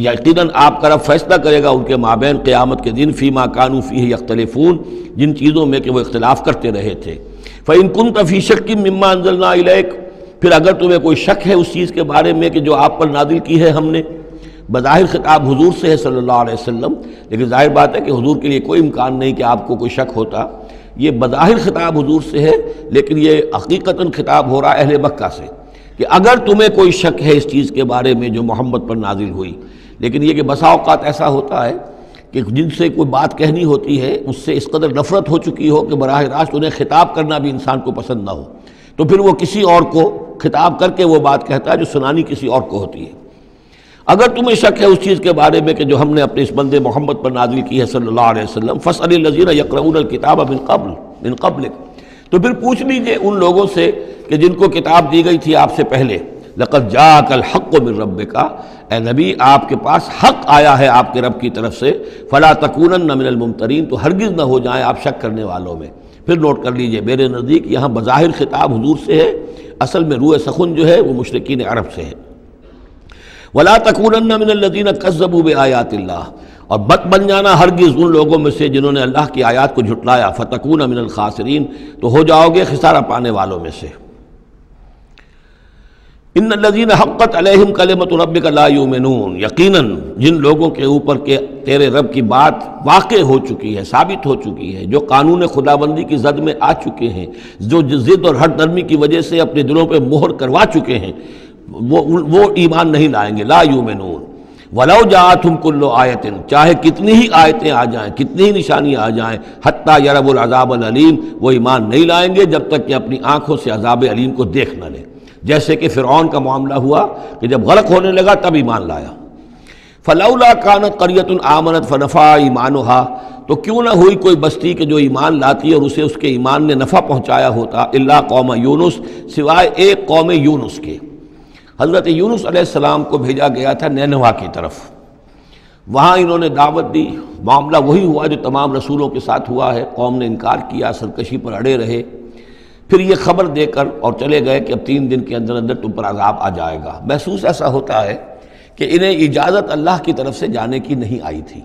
یقیناً آپ کا رب فیصلہ کرے گا ان کے مابین قیامت کے دن. فیما کانوا فیہ یختلفون، جن چیزوں میں کہ وہ اختلاف کرتے رہے تھے. فإن كنت فی شک مما انزلنا الیک، پھر اگر تمہیں کوئی شک ہے اس چیز کے بارے میں کہ جو آپ پر نازل کی ہے ہم نے. بظاہر خطاب حضور سے ہے صلی اللہ علیہ وسلم، لیکن ظاہر بات ہے کہ حضور کے لیے کوئی امکان نہیں کہ آپ کو کوئی شک ہوتا. یہ بظاہر خطاب حضور سے ہے، لیکن یہ حقیقتاً خطاب ہو رہا ہے اہل مکہ سے کہ اگر تمہیں کوئی شک ہے اس چیز کے بارے میں جو محمد پر نازل ہوئی. لیکن یہ کہ بسا اوقات ایسا ہوتا ہے کہ جن سے کوئی بات کہنی ہوتی ہے اس سے اس قدر نفرت ہو چکی ہو کہ براہ راست انہیں خطاب کرنا بھی انسان کو پسند نہ ہو، تو پھر وہ کسی اور کو خطاب کر کے وہ بات کہتا ہے جو سنانی کسی اور کو ہوتی ہے. اگر تمہیں شک ہے اس چیز کے بارے میں کہ جو ہم نے اپنے اس بندے محمد پر نازل کی ہے صلی اللہ علیہ وسلم، فاسأل الذین یقرؤون الکتاب من قبلک، تو پھر پوچھ لیجئے ان لوگوں سے کہ جن کو کتاب دی گئی تھی آپ سے پہلے. لقد جاءک الحق من ربک، اے نبی آپ کے پاس حق آیا ہے آپ کے رب کی طرف سے. فلا تکونن من الممترین، تو ہرگز نہ ہو جائیں آپ شک کرنے والوں میں. پھر نوٹ کر لیجئے میرے نزدیک یہاں بظاہر خطاب حضور سے ہے، اصل میں روح سخن جو ہے وہ مشرکین عرب سے ہے. ولا تکونن من الذین کذبوا بآیات اللہ، اور مت بن جانا ہرگز ان لوگوں میں سے جنہوں نے اللہ کی آیات کو جھٹلایا. فتکون من الخاسرین، تو ہو جاؤ گے خسارہ پانے والوں میں سے. ان الذین حقت علیہم کلمۃ ربک لا یؤمنون، یقیناً جن لوگوں کے اوپر کہ تیرے رب کی بات واقع ہو چکی ہے، ثابت ہو چکی ہے، جو قانون خداوندی کی زد میں آ چکے ہیں، جو ضد اور ہٹ درمی کی وجہ سے اپنے دلوں پہ مہر کروا چکے ہیں، وہ ایمان نہیں لائیں گے. لا یؤمنون ولو جاءتہم کل آیۃ، چاہے کتنی ہی آیتیں آ جائیں، کتنی ہی نشانیاں آ جائیں. حتیٰ یروا العذاب العلیم، وہ ایمان نہیں لائیں گے جب تک کہ اپنی آنکھوں سے عذاب علیم کو دیکھ نہ لیں. جیسے کہ فرعون کا معاملہ ہوا کہ جب غرق ہونے لگا تب ایمان لایا. فلولا کانت قریۃ آمنت فنفعها ایمانها، تو کیوں نہ ہوئی کوئی بستی کہ جو ایمان لاتی اور اسے اس کے ایمان نے نفع پہنچایا ہوتا. الا قوم یونس، سوائے ایک قوم یونس کے. حضرت یونس علیہ السلام کو بھیجا گیا تھا نینوا کی طرف، وہاں انہوں نے دعوت دی. معاملہ وہی ہوا جو تمام رسولوں کے ساتھ ہوا ہے، قوم نے انکار کیا، سرکشی پر اڑے رہے. پھر یہ خبر دے کر اور چلے گئے کہ اب 3 دن کے اندر اندر تم پر عذاب آ جائے گا. محسوس ایسا ہوتا ہے کہ انہیں اجازت اللہ کی طرف سے جانے کی نہیں آئی تھی.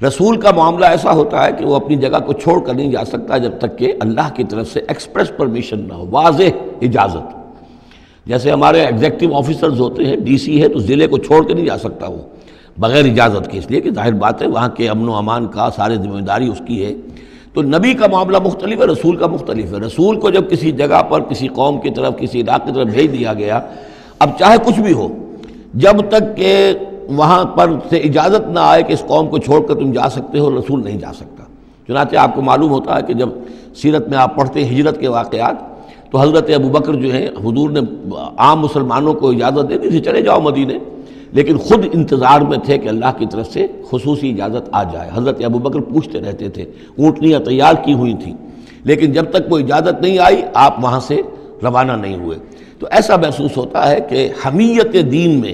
رسول کا معاملہ ایسا ہوتا ہے کہ وہ اپنی جگہ کو چھوڑ کر نہیں جا سکتا جب تک کہ اللہ کی طرف سے ایکسپریس پرمیشن نہ ہو، واضح اجازت. جیسے ہمارے ایگزیکٹو آفیسرز ہوتے ہیں، ڈی سی ہے تو ضلع کو چھوڑ کے نہیں جا سکتا وہ بغیر اجازت کے، اس لیے کہ ظاہر بات ہے وہاں کے امن و امان کا سارے ذمہ داری اس کی ہے. تو نبی کا معاملہ مختلف ہے، رسول کا مختلف ہے. رسول کو جب کسی جگہ پر کسی قوم کی طرف کسی علاقے کی طرف بھیج دیا گیا، اب چاہے کچھ بھی ہو، جب تک کہ وہاں پر سے اجازت نہ آئے کہ اس قوم کو چھوڑ کر تم جا سکتے ہو، رسول نہیں جا سکتا. چنانچہ آپ کو معلوم ہوتا ہے کہ جب سیرت میں آپ پڑھتے ہیں ہجرت کے واقعات، تو حضرت ابوبکر جو ہیں حضور نے عام مسلمانوں کو اجازت دے دی تھی چلے جاؤ مدینے، لیکن خود انتظار میں تھے کہ اللہ کی طرف سے خصوصی اجازت آ جائے. حضرت ابوبکر پوچھتے رہتے تھے، اونٹنیاں تیار کی ہوئی تھیں، لیکن جب تک وہ اجازت نہیں آئی آپ وہاں سے روانہ نہیں ہوئے. تو ایسا محسوس ہوتا ہے کہ حمیت دین میں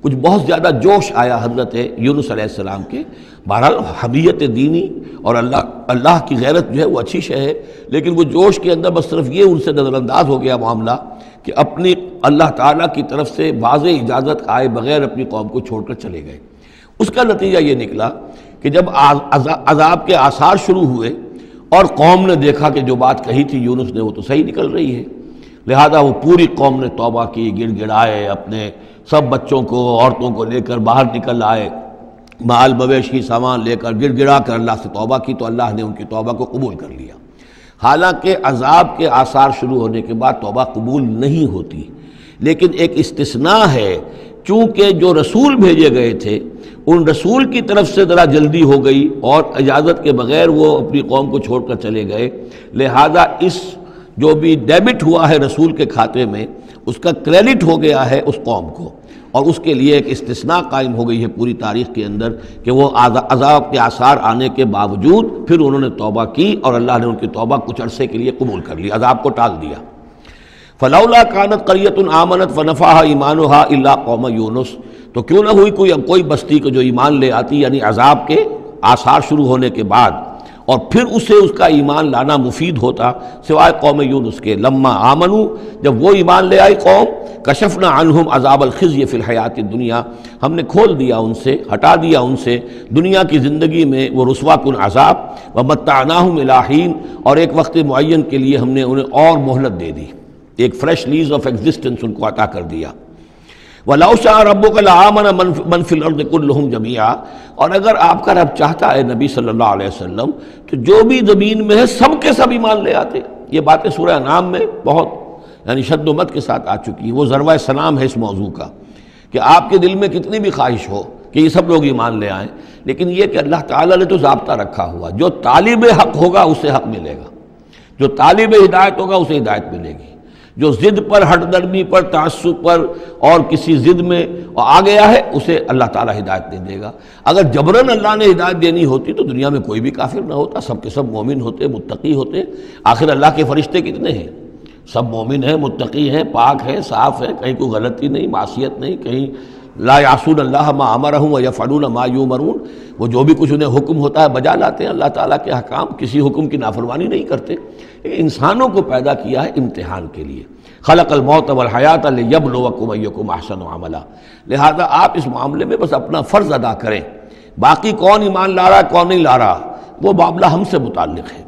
کچھ بہت زیادہ جوش آیا حضرت یونس علیہ السلام کے. بہرحال حمیت دینی اور اللہ کی غیرت جو ہے وہ اچھی شے ہے، لیکن وہ جوش کے اندر بس صرف یہ ان سے نظر انداز ہو گیا معاملہ کہ اپنی اللہ تعالیٰ کی طرف سے واضح اجازت آئے بغیر اپنی قوم کو چھوڑ کر چلے گئے. اس کا نتیجہ یہ نکلا کہ جب عذاب کے آثار شروع ہوئے اور قوم نے دیکھا کہ جو بات کہی تھی یونس نے وہ تو صحیح نکل رہی ہے، لہذا وہ پوری قوم نے توبہ کی، گڑ گڑائے، اپنے سب بچوں کو عورتوں کو لے کر باہر نکل آئے، مال مویشی سامان لے کر گڑ گڑا کر اللہ سے توبہ کی، تو اللہ نے ان کی توبہ کو قبول کر لیا. حالانکہ عذاب کے آثار شروع ہونے کے بعد توبہ قبول نہیں ہوتی، لیکن ایک استثناء ہے، چونکہ جو رسول بھیجے گئے تھے ان رسول کی طرف سے ذرا جلدی ہو گئی اور اجازت کے بغیر وہ اپنی قوم کو چھوڑ کر چلے گئے، لہذا اس جو بھی ڈیبٹ ہوا ہے رسول کے کھاتے میں اس کا کریڈٹ ہو گیا ہے اس قوم کو، اور اس کے لیے ایک استثناء قائم ہو گئی ہے پوری تاریخ کے اندر کہ وہ عذاب کے آثار آنے کے باوجود پھر انہوں نے توبہ کی اور اللہ نے ان کی توبہ کچھ عرصے کے لیے قبول کر لی، عذاب کو ٹال دیا. فلولا كانت قرية آمنت فنفعها ایمانها الا قوم یونس، تو کیوں نہ ہوئی کوئی بستی کو جو ایمان لے آتی، یعنی عذاب کے آثار شروع ہونے کے بعد اور پھر اسے اس کا ایمان لانا مفید ہوتا، سوائے قوم یونس کے. لما آمنوا، جب وہ ایمان لے آئی قوم، کشفنا عنہم عذاب الخزي فی الحیات الدنیا، ہم نے کھول دیا ان سے، ہٹا دیا ان سے دنیا کی زندگی میں وہ رسوا کن عذاب، ومتعناہم الی حین، اور ایک وقت معین کے لیے ہم نے انہیں اور مہلت دے دی، ایک فریش لیز آف ایگزسٹنس ان کو عطا کر دیا. وَلَوْ شَاءَ رَبُّكَ لَآمَنَ مَنْ فِي الْأَرْضِ كُلُّهُمْ جَمِيعًا، اور اگر آپ کا رب چاہتا ہے نبی صلی اللہ علیہ وسلم تو جو بھی زمین میں ہے سب کے سب ایمان لے آتے. یہ باتیں سورہ انعام میں بہت یعنی شد و مد کے ساتھ آ چکی ہیں، وہ ذروہ سلام ہے اس موضوع کا کہ آپ کے دل میں کتنی بھی خواہش ہو کہ یہ سب لوگ ایمان لے آئیں، لیکن یہ کہ اللہ تعالیٰ نے تو ضابطہ رکھا ہوا، جو طالب حق ہوگا اسے حق ملے گا، جو طالب ہدایت ہوگا اسے ہدایت ملے گی، جو ضد پر، ہٹ درمی پر، تعصب پر اور کسی ضد میں آ گیا ہے اسے اللہ تعالیٰ ہدایت نہیں دے گا. اگر جبراً اللہ نے ہدایت دینی ہوتی تو دنیا میں کوئی بھی کافر نہ ہوتا، سب کے سب مومن ہوتے، متقی ہوتے. آخر اللہ کے فرشتے کتنے ہیں؟ سب مومن ہیں، متقی ہیں، پاک ہیں، صاف ہیں، کہیں کوئی غلطی نہیں، معصیت نہیں، کہیں لا یعصون اللہ ما امرہم ویفعلون ما یؤمرون، وہ جو بھی کچھ انہیں حکم ہوتا ہے بجا لاتے ہیں اللہ تعالیٰ کے احکام، کسی حکم کی نافرمانی نہیں کرتے. انسانوں کو پیدا کیا ہے امتحان کے لیے. خلق الموت والحیات لیبلوکم ایکم احسن عملا، لہذا آپ اس معاملے میں بس اپنا فرض ادا کریں، باقی کون ایمان لا رہا ہے کون نہیں لا رہا وہ معاملہ ہم سے متعلق ہے.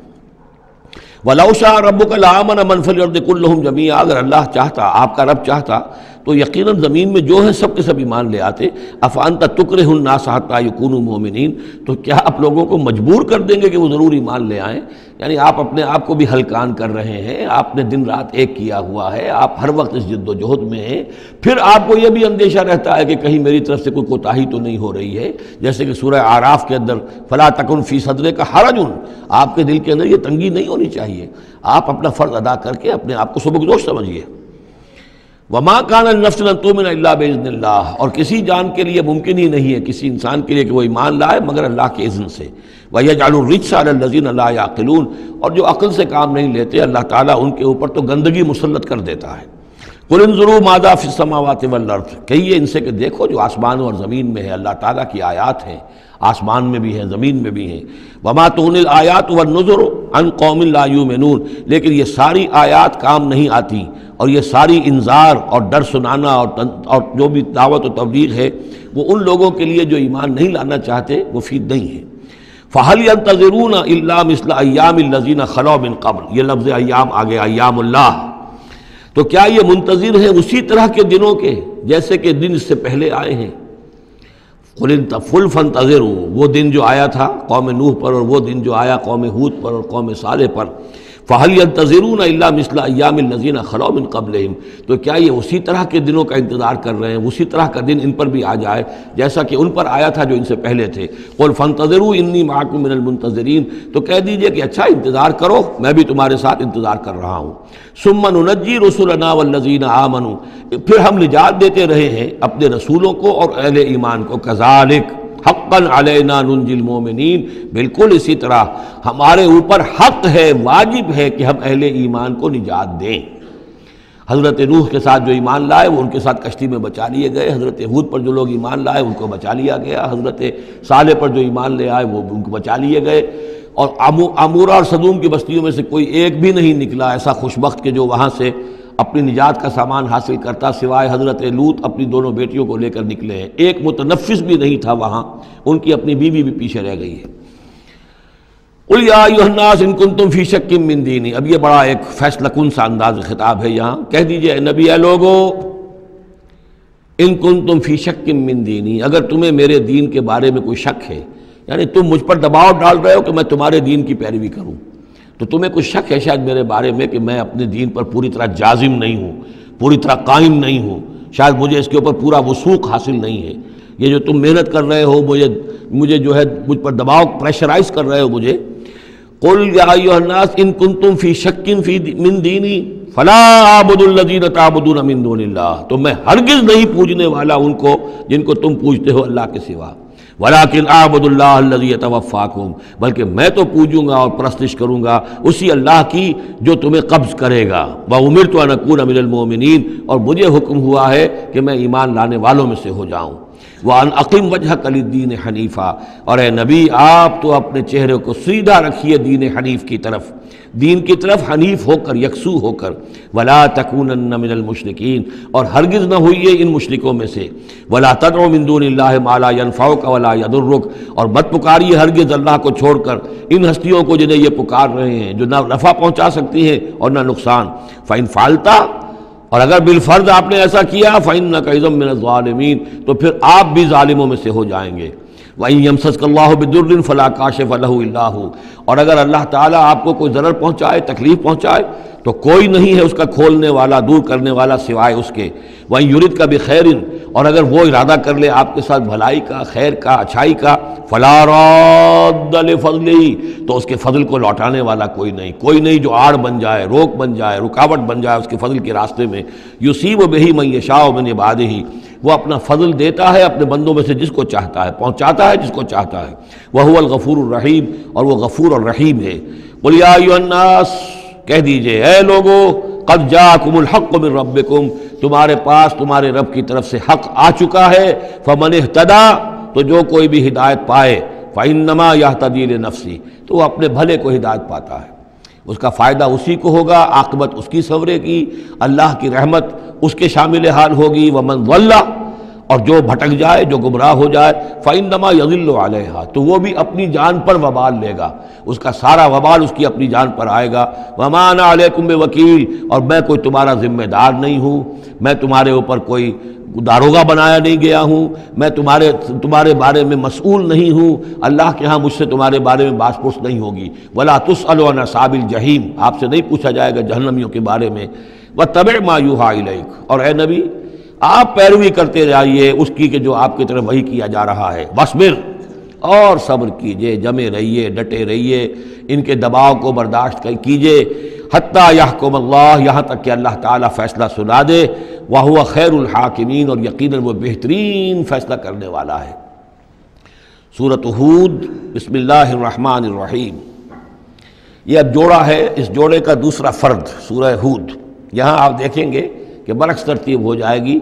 وَلَوْ شَاءَ رَبُّكَ لَآمَنَ مَنْ فِي الْأَرْضِ كُلُّهُمْ جَمِيعًا، اگر اللہ چاہتا، آپ کا رب چاہتا تو یقیناً زمین میں جو ہے سب کے سب ایمان لے آتے. أَفَأَنْتَ تُكْرِهُ النَّاسَ حَتَّى يَكُونُوا مُؤْمِنِينَ، تو کیا آپ لوگوں کو مجبور کر دیں گے کہ وہ ضرور ایمان لے آئیں؟ یعنی آپ اپنے آپ کو بھی ہلکان کر رہے ہیں، آپ نے دن رات ایک کیا ہوا ہے، آپ ہر وقت اس جد و جہد میں ہیں، پھر آپ کو یہ بھی اندیشہ رہتا ہے کہ کہیں میری طرف سے کوئی کوتاہی تو نہیں ہو رہی ہے. جیسے کہ سورہ اعراف کے اندر فَلَا تَكُنْ فِي صَدْرِكَ حَرَجٌ، آپ کے دل کے اندر یہ تنگی نہیں ہونی چاہیے، آپ اپنا فرض ادا کر کے اپنے آپ کو سبکدوش سمجھیے. وَمَا كَانَ لِنَفْسٍ أَن تُؤْمِنَ إِلَّا بِإِذْنِ اللَّهِ، اور کسی جان کے لیے ممکن ہی نہیں ہے، کسی انسان کے لیے کہ وہ ایمان لائے مگر اللہ کے اذن سے. وَيَجْعَلُ الرِّجْسَ عَلَى الَّذِينَ لَا يَعْقِلُونَ، اور جو عقل سے کام نہیں لیتے اللہ تعالیٰ ان کے اوپر تو گندگی مسلط کر دیتا ہے. قُلِ انظُرُوا مَاذَا فِي السَّمَاوَاتِ وَالْأَرْضِ، کہیے ان سے کہ دیکھو جو آسمانوں اور زمین میں ہے اللہ تعالیٰ کی آیات ہیں، آسمان میں بھی ہیں زمین میں بھی ہیں. وَمَا تُغْنِي الْآيَاتُ وَالنُّذُرُ عَنْ قَوْمٍ لَا يُؤْمِنُونَ، لیکن یہ ساری آیات کام نہیں آتی اور یہ ساری انذار اور ڈر سنانا اور جو بھی دعوت و تبلیغ ہے وہ ان لوگوں کے لیے جو ایمان نہیں لانا چاہتے مفید نہیں ہے. فَهَلْ يَنْتَظِرُونَ إِلَّا مِثْلَ أَيَّامِ الَّذِينَ خَلَوْا مِنْ قَبْلُ، یہ لفظ ایام آگے ایام اللہ، تو کیا یہ منتظر ہیں اسی طرح کے دنوں کے جیسے کہ دن اس سے پہلے آئے ہیں. قُلْ فَانْتَظِرُوا، وہ دن جو آیا تھا قوم نوح پر اور وہ دن جو آیا قوم ہود پر اور قوم صالح پر. فَهَلْ يَنْتَظِرُونَ إِلَّا مِثْلَ أَيَّامِ الَّذِينَ خَلَوْا مِنْ قَبْلِهِمْ، تو کیا یہ اسی طرح کے دنوں کا انتظار کر رہے ہیں، اسی طرح کا دن ان پر بھی آ جائے جیسا کہ ان پر آیا تھا جو ان سے پہلے تھے. قُلْ فَانْتَظِرُوا إِنِّي مَعَكُم مِّنَ الْمُنتَظِرِينَ، تو کہہ دیجئے کہ اچھا انتظار کرو میں بھی تمہارے ساتھ انتظار کر رہا ہوں. ثُمَّ نُنَجِّي رُسُلَنَا وَالَّذِينَ آمَنُوا، پھر ہم نجات دیتے رہے ہیں اپنے رسولوں کو اور اہل ایمان کو. كَذَلِكَ حقاً علینا ننجی المومنین، بالکل اسی طرح ہمارے اوپر حق ہے، واجب ہے کہ ہم اہل ایمان کو نجات دیں. حضرت نوح کے ساتھ جو ایمان لائے وہ ان کے ساتھ کشتی میں بچا لیے گئے، حضرت ہود پر جو لوگ ایمان لائے ان کو بچا لیا گیا، حضرت صالح پر جو ایمان لے آئے وہ ان کو بچا لیے گئے، اور عمورہ اور صدوم کی بستیوں میں سے کوئی ایک بھی نہیں نکلا ایسا خوشبخت کہ جو وہاں سے اپنی نجات کا سامان حاصل کرتا، سوائے حضرت لوط اپنی دونوں بیٹیوں کو لے کر نکلے ہیں، ایک متنفس بھی نہیں تھا وہاں، ان کی اپنی بیوی بھی پیچھے رہ گئی ہے۔ قل یا ایھا الناس ان کنتم فی شک من دینی، اب یہ بڑا ایک فیصلہ کن سا انداز خطاب ہے یہاں، کہہ دیجئے اے نبی، اے لوگو، ان کنتم فی شک من دینی، اگر تمہیں میرے دین کے بارے میں کوئی شک ہے، یعنی تم مجھ پر دباؤ ڈال رہے ہو کہ میں تمہارے دین کی پیروی کروں، تو تمہیں کچھ شک ہے شاید میرے بارے میں کہ میں اپنے دین پر پوری طرح جازم نہیں ہوں، پوری طرح قائم نہیں ہوں، شاید مجھے اس کے اوپر پورا وثوق حاصل نہیں ہے، یہ جو تم محنت کر رہے ہو، مجھے جو ہے مجھ پر دباؤ پریشرائز کر رہے ہو مجھے، قل یا ایھا الناس ان کنتم فی شک من دینی فلا اعبد الذین تعبدون من دون اللہ، تو میں ہرگز نہیں پوجنے والا ان کو جن کو تم پوجتے ہو اللہ کے سوا، ولیکن اعبد اللہ الذی یتوفاکم، بلکہ میں تو پوجوں گا اور پرستش کروں گا اسی اللہ کی جو تمہیں قبض کرے گا، وامرت ان اکون من المؤمنین، اور مجھے حکم ہوا ہے کہ میں ایمان لانے والوں میں سے ہو جاؤں، وَأَنْ أَقِمْ وَجْهَكَ لِلدِّينِ حَنِيفًا، اور اے نبی آپ تو اپنے چہرے کو سیدھا رکھیے دین حنیف کی طرف، دین کی طرف حنیف ہو کر، یکسو ہو کر، وَلَا تَكُونَنَّ مِنَ الْمُشْرِكِينَ، اور ہرگز نہ ہوئیے ان مشرکوں میں سے، وَلَا تَدْعُ مِن دُونِ اللَّهِ مَا لَا يَنفَعُكَ وَلَا يَضُرُّكَ، اور مت پکاریے ہرگز اللہ کو چھوڑ کر ان ہستیوں کو جنہیں یہ پکار رہے ہیں جو نہ نفع پہنچا سکتی ہیں اور نہ نقصان، فَإِنْ فَعَلْتَ، اور اگر بالفرض آپ نے ایسا کیا، فَإِنَّكَ إِذًا مِّنَ الظَّالِمِينَ، تو پھر آپ بھی ظالموں میں سے ہو جائیں گے، وَإِن يَمْسَسْكَ اللَّهُ بِضُرٍّ فَلَا كَاشِفَ لَهُ إِلَّا هُوَ، اور اگر اللہ تعالیٰ آپ کو کوئی ضرر پہنچائے، تکلیف پہنچائے، تو کوئی نہیں ہے اس کا کھولنے والا، دور کرنے والا سوائے اس کے، وَإِن يُرِدْكَ بِخَيْرٍ، اور اگر وہ ارادہ کر لے آپ کے ساتھ بھلائی کا، خیر کا، اچھائی کا، فَلَا رَادَّ لِفَضْلِهِ، تو اس کے فضل کو لوٹانے والا کوئی نہیں جو آڑ بن جائے، روک بن جائے، رکاوٹ بن جائے اس کے فضل کے راستے میں، یُصِیبُ بِهِ مَن یَشَاءُ مِنْ عِبَادِهِ، وہ اپنا فضل دیتا ہے اپنے بندوں میں سے جس کو چاہتا ہے، پہنچاتا ہے جس کو چاہتا ہے، وَهُوَ الْغَفُورُ الرَّحِيمُ، اور وہ غفور اور رحیم ہے۔ قُلْ یَا أَیُّهَا النَّاسُ، کہہ دیجئے اے لوگو، قَدْ جَاءَکُمُ الْحَقُّ مِن رَبِّکُم، تمہارے پاس تمہارے رب کی طرف سے حق آ چکا ہے، فَمَنِ اهْتَدَىٰ، تو جو کوئی بھی ہدایت پائے، فَإِنَّمَا يَهْتَدِي لِنَفْسِهِ، تو وہ اپنے بھلے کو ہدایت پاتا ہے، اس کا فائدہ اسی کو ہوگا، عاقبت اس کی سنورے گی، اللہ کی رحمت اس کے شامل حال ہوگی، وَمَنْ ضَلَّ، اور جو بھٹک جائے، جو گمراہ ہو جائے، فَإِنَّمَا يَضِلُّ عَلَيْهَا، تو وہ بھی اپنی جان پر وبال لے گا، اس کا سارا وبال اس کی اپنی جان پر آئے گا، وَمَا أَنَا عَلَيْكُمْ بِوَكِيلٍ، اور میں کوئی تمہارا ذمہ دار نہیں ہوں، میں تمہارے اوپر کوئی داروغہ بنایا نہیں گیا ہوں، میں تمہارے بارے میں مسئول نہیں ہوں، اللہ کے ہاں مجھ سے تمہارے بارے میں باس پرس نہیں ہوگی، وَلَا تُسْأَلُ عَنْ أَصْحَابِ الْجَحِيمِ، آپ سے نہیں پوچھا جائے گا جہنمیوں کے بارے میں، وَاتَّبِعْ مَا يُوحَىٰ إِلَيْكَ، اور اے نبی آپ پیروی کرتے رہیے اس کی کہ جو آپ کی طرف وحی کیا جا رہا ہے، وَاصْبِرْ، اور صبر کیجئے، جمے رہیے، ڈٹے رہیے، ان کے دباؤ کو برداشت کیجئے، حتیٰ یحکم اللہ، یہاں تک کہ اللہ تعالیٰ فیصلہ سنا دے، وَهُوَ خَيْرُ الْحَاكِمِينَ، اور یقیناً وہ بہترین فیصلہ کرنے والا ہے۔ سورۃ ہود، بسم اللہ الرحمن الرحیم، یہ اب جوڑا ہے، اس جوڑے کا دوسرا فرد سورہ ہود، یہاں آپ دیکھیں گے کہ برعکس ترتیب ہو جائے گی،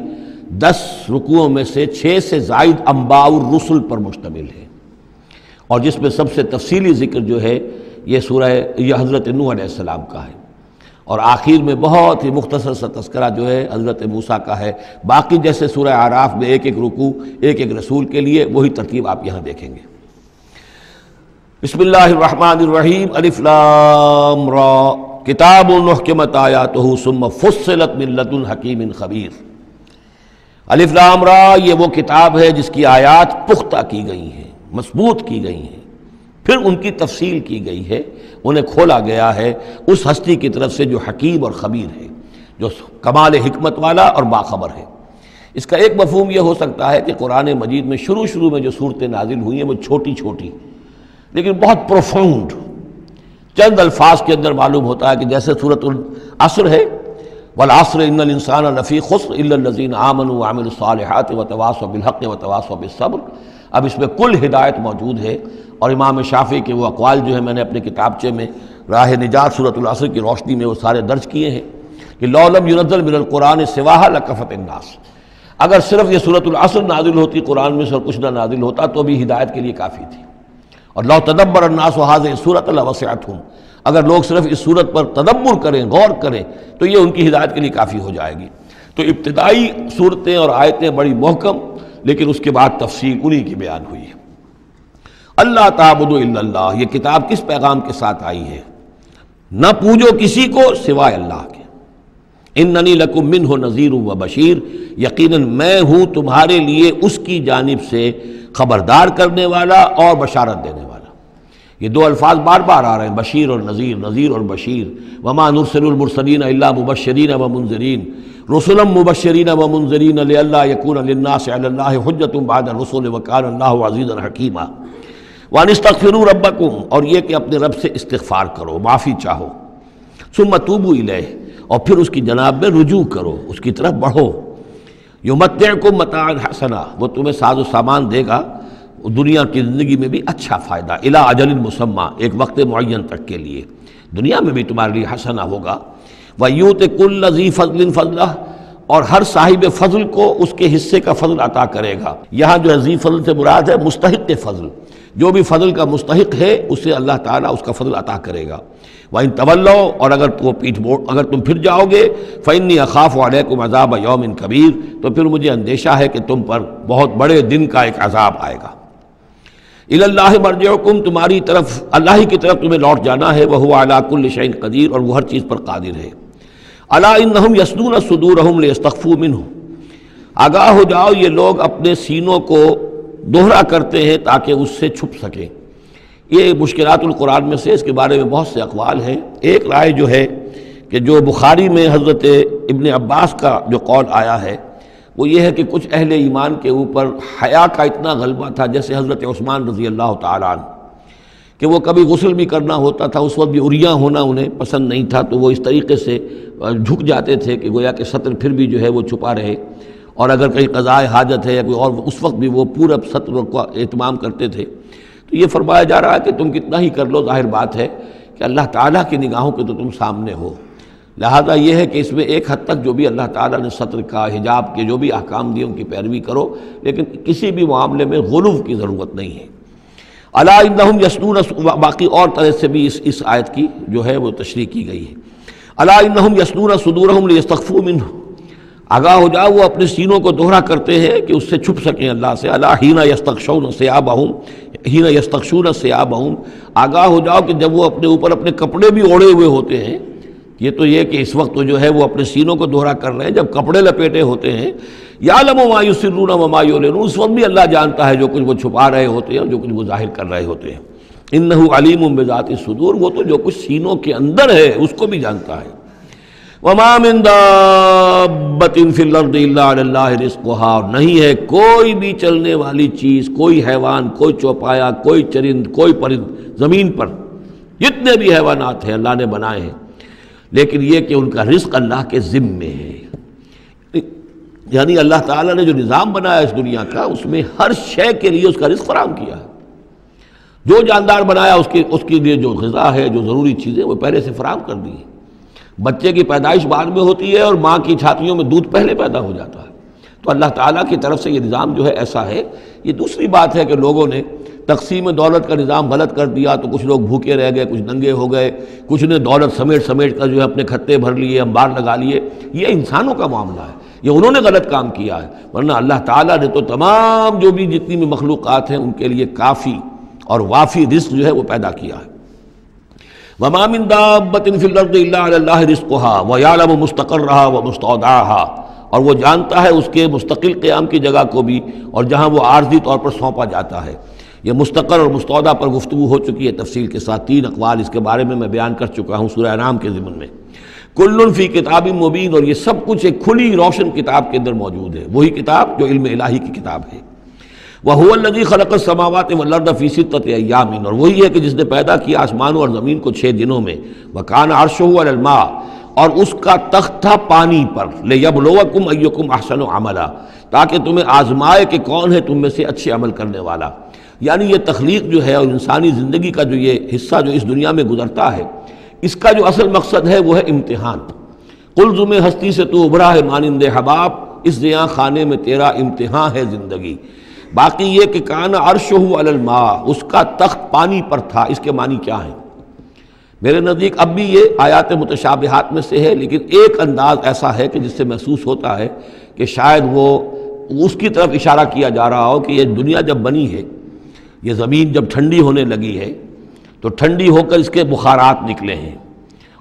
10 رکوعوں میں سے 6 سے زائد انباء الرسل پر مشتمل ہے، اور جس میں سب سے تفصیلی ذکر جو ہے یہ حضرت نوح علیہ السلام کا ہے، اور آخر میں بہت ہی مختصر سا تذکرہ جو ہے حضرت موسیٰ کا ہے، باقی جیسے سورہ اعراف میں ایک رکوع ایک رسول کے لیے، وہی ترتیب آپ یہاں دیکھیں گے۔ بسم اللہ الرحمن الرحیم، الف لام را، کتاب احکمت آیاتہ ثم فصلت من لدن حکیم خبیر۔ الف لام را، یہ وہ کتاب ہے جس کی آیات پختہ کی گئی ہیں، مضبوط کی گئی ہیں، پھر ان کی تفصیل کی گئی ہے، انہیں کھولا گیا ہے اس ہستی کی طرف سے جو حکیم اور خبیر ہے، جو کمال حکمت والا اور باخبر ہے۔ اس کا ایک مفہوم یہ ہو سکتا ہے کہ قرآن مجید میں شروع میں جو صورتیں نازل ہوئی ہیں وہ چھوٹی چھوٹی لیکن بہت پروفاؤنڈ، چند الفاظ کے اندر معلوم ہوتا ہے کہ جیسے سورۃ العصر ہے، والعصر ان الانسان لفی خسر الا الذین آمنوا وعملوا الصالحات وتواصوا بالحق وتواصوا بالصبر، اب اس میں کل ہدایت موجود ہے، اور امام شافعی کے وہ اقوال جو ہیں میں نے اپنے کتابچے میں راہ نجات سورۃ العصر کی روشنی میں وہ سارے درج کیے ہیں۔ کہ لو لم ينزل من القرآن سواها لکفت الناس، اگر صرف یہ سورۃ العصر نازل ہوتی قرآن میں سے اور کچھ نہ نازل ہوتا تو بھی ہدایت کے لیے کافی تھی. اور لو تدبر الناس هذه السورۃ لوسعتهم، اگر لوگ صرف اس صورت پر تدبر کریں، غور کریں، تو یہ ان کی ہدایت کے لیے کافی ہو جائے گی. تو ابتدائی صورتیں اور آیتیں بڑی محکم، لیکن اس کے بعد تفصیل انہی کی بیان ہوئی ہے. اللہ تعبدوا الا اللہ، یہ کتاب کس پیغام کے ساتھ آئی ہے؟ نہ پوجو کسی کو سوائے اللہ کے. اننی لکم منہ نذیر و بشیر، یقیناً میں ہوں تمہارے لیے اس کی جانب سے خبردار کرنے والا اور بشارت دینے والا. یہ دو الفاظ بار بار آ رہے ہیں، بشیر اور نذیر، نذیر اور بشیر. وما نرسل المرسلین الا مبشرین ومنذرین، رسلا مبشرین ومنذرین لئلا یکون للناس علی اللہ حجۃ بعد الرسل وکان اللہ عزیزا حکیما. وان استغفروا ربکم، اور یہ کہ اپنے رب سے استغفار کرو، معافی چاہو. ثم توبوا الیہ، اور پھر اس کی جناب میں رجوع کرو، اس کی طرف بڑھو. یمتعکم متاعا حسنا، وہ تمہیں ساز و سامان دے گا دنیا کی زندگی میں بھی اچھا فائدہ، الی اجل مسمی، ایک وقت معین تک کے لیے، دنیا میں بھی تمہارے لیے حسنہ ہوگا. وَيُؤْتِ كُلَّ ذِي فَضْلٍ فَضْلَهُ، اور ہر صاحب فضل کو اس کے حصے کا فضل عطا کرے گا. یہاں جو ہے ذی فضل سے مراد ہے مستحق فضل، جو بھی فضل کا مستحق ہے اسے اللہ تعالیٰ اس کا فضل عطا کرے گا. وَإِن تَوَلَّوْا، اور اگر تم پھر جاؤ گے، فَإِنِّي أَخَافُ عَلَيْكُمْ عَذَابَ يَوْمٍ كَبِيرٍ، تو پھر مجھے اندیشہ ہے کہ تم پر بہت بڑے دن کا ایک عذاب آئے گا. الی اللہ مرجعکم، تمہاری طرف اللہ ہی کی طرف تمہیں لوٹ جانا ہے. وہو علی کل شیء قدیر، اور وہ ہر چیز پر قادر ہے. الا انہم یثنون صدورہم لیستخفوا منہ، آگاہ ہو جاؤ یہ لوگ اپنے سینوں کو دوہرا کرتے ہیں تاکہ اس سے چھپ سکیں. یہ مشکلات القرآن میں سے، اس کے بارے میں بہت سے اقوال ہیں. ایک رائے جو ہے کہ جو بخاری میں حضرت ابن عباس کا جو قول آیا ہے وہ یہ ہے کہ کچھ اہل ایمان کے اوپر حیا کا اتنا غلبہ تھا، جیسے حضرت عثمان رضی اللہ تعالیٰ عنہ، کہ وہ کبھی غسل بھی کرنا ہوتا تھا، اس وقت بھی عریاں ہونا انہیں پسند نہیں تھا، تو وہ اس طریقے سے جھک جاتے تھے کہ گویا کہ سطر پھر بھی جو ہے وہ چھپا رہے، اور اگر کہیں قضاء حاجت ہے یا کوئی اور، اس وقت بھی وہ پورا سطر کا اہتمام کرتے تھے. تو یہ فرمایا جا رہا ہے کہ تم کتنا ہی کر لو، ظاہر بات ہے کہ اللہ تعالیٰ کی نگاہوں کے تو تم سامنے ہو. لہذا یہ ہے کہ اس میں ایک حد تک جو بھی اللہ تعالیٰ نے سطر کا، حجاب کے جو بھی احکام دیے ان کی پیروی کرو، لیکن کسی بھی معاملے میں غلو کی ضرورت نہیں ہے. الا انہم یثنون، باقی اور طرح سے بھی اس آیت کی جو ہے وہ تشریح کی گئی ہے. الا انہم یثنون صدورہم لیستخفوا منہ، آگاہ ہو جاؤ وہ اپنے سینوں کو دوہرا کرتے ہیں کہ اس سے چھپ سکیں اللہ سے. الا حین یستغشون ثیابہم، حین یستغشون ثیابہم، آگاہ ہو جاؤ کہ جب وہ اپنے اوپر اپنے کپڑے بھی اوڑھے ہوئے ہوتے ہیں. یہ تو یہ کہ اس وقت تو جو ہے وہ اپنے سینوں کو دوہرا کر رہے ہیں، جب کپڑے لپیٹے ہوتے ہیں. یعلم ما یسرون وما یعلنون، اس وقت بھی اللہ جانتا ہے جو کچھ وہ چھپا رہے ہوتے ہیں اور جو کچھ وہ ظاہر کر رہے ہوتے ہیں. انہ علیم بذات الصدور، وہ تو جو کچھ سینوں کے اندر ہے اس کو بھی جانتا ہے. وما من دابۃ فی الارض الا علی اللہ رزقها، اور نہیں ہے کوئی بھی چلنے والی چیز، کوئی حیوان، کوئی چوپایا، کوئی چرند، کوئی پرند زمین پر جتنے بھی حیوانات ہیں اللہ نے بنائے ہیں، لیکن یہ کہ ان کا رزق اللہ کے ذمے ہے. یعنی اللہ تعالیٰ نے جو نظام بنایا اس دنیا کا، اس میں ہر شے کے لیے اس کا رزق فراہم کیا ہے. جو جاندار بنایا اس کے لیے جو غذا ہے، جو ضروری چیزیں وہ پہلے سے فراہم کر دی. بچے کی پیدائش بعد میں ہوتی ہے اور ماں کی چھاتیوں میں دودھ پہلے پیدا ہو جاتا ہے. تو اللہ تعالیٰ کی طرف سے یہ نظام جو ہے ایسا ہے. یہ دوسری بات ہے کہ لوگوں نے تقسیم دولت کا نظام غلط کر دیا، تو کچھ لوگ بھوکے رہ گئے، کچھ ننگے ہو گئے، کچھ نے دولت سمیٹ کر جو ہے اپنے کھتے بھر لیے، انبار لگا لیے. یہ انسانوں کا معاملہ ہے، یہ انہوں نے غلط کام کیا ہے. ورنہ اللہ تعالیٰ نے تو تمام جو بھی جتنی بھی مخلوقات ہیں ان کے لیے کافی اور وافی رزق جو ہے وہ پیدا کیا ہے. وما من دابۃ فی الارض الا علی اللہ رزقها ویعلم مستقرها ومستودعها، اور وہ جانتا ہے اس کے مستقل قیام کی جگہ کو بھی اور جہاں وہ عارضی طور پر سونپا جاتا ہے. یہ مستقر اور مستودع پر گفتگو ہو چکی ہے تفصیل کے ساتھ. 3 اقوال اس کے بارے میں بیان کر چکا ہوں سورہ انعام کے ضمن میں. کل فی کتاب مبین، اور یہ سب کچھ ایک کھلی روشن کتاب کے اندر موجود ہے، وہی کتاب جو علم الہی کی کتاب ہے. وَهُوَ الَّذِي خَلَقَ السَّمَاوَاتِ وَالْأَرْضَ فِي سِتَّةِ أَيَّامٍ، اور وہی ہے کہ جس نے پیدا کیا آسمانوں اور زمین کو 6 دنوں میں. وَكَانَ عَرْشُهُ عَلَى الْمَاءِ، اور اس کا تخت تھا پانی پر. لِيَبْلُوَكُمْ أَيُّكُمْ أَحْسَنُ عَمَلًا، تاکہ تمہیں آزمائے کہ کون ہے تم میں سے اچھے عمل کرنے والا. یعنی یہ تخلیق جو ہے اور انسانی زندگی کا جو یہ حصہ جو اس دنیا میں گزرتا ہے، اس کا جو اصل مقصد ہے وہ ہے امتحان. قلزم ہستی سے تو ابھرا ہے مانند حباب، اس زیاں خانے میں تیرا امتحان ہے زندگی۔ باقی یہ کہ کان عرشہ علی الماء، اس کا تخت پانی پر تھا، اس کے معنی کیا ہیں؟ میرے نزدیک اب بھی یہ آیات متشابہات میں سے ہے، لیکن ایک انداز ایسا ہے کہ جس سے محسوس ہوتا ہے کہ شاید وہ اس کی طرف اشارہ کیا جا رہا ہو کہ یہ دنیا جب بنی ہے، یہ زمین جب ٹھنڈی ہونے لگی ہے تو ٹھنڈی ہو کر اس کے بخارات نکلے ہیں،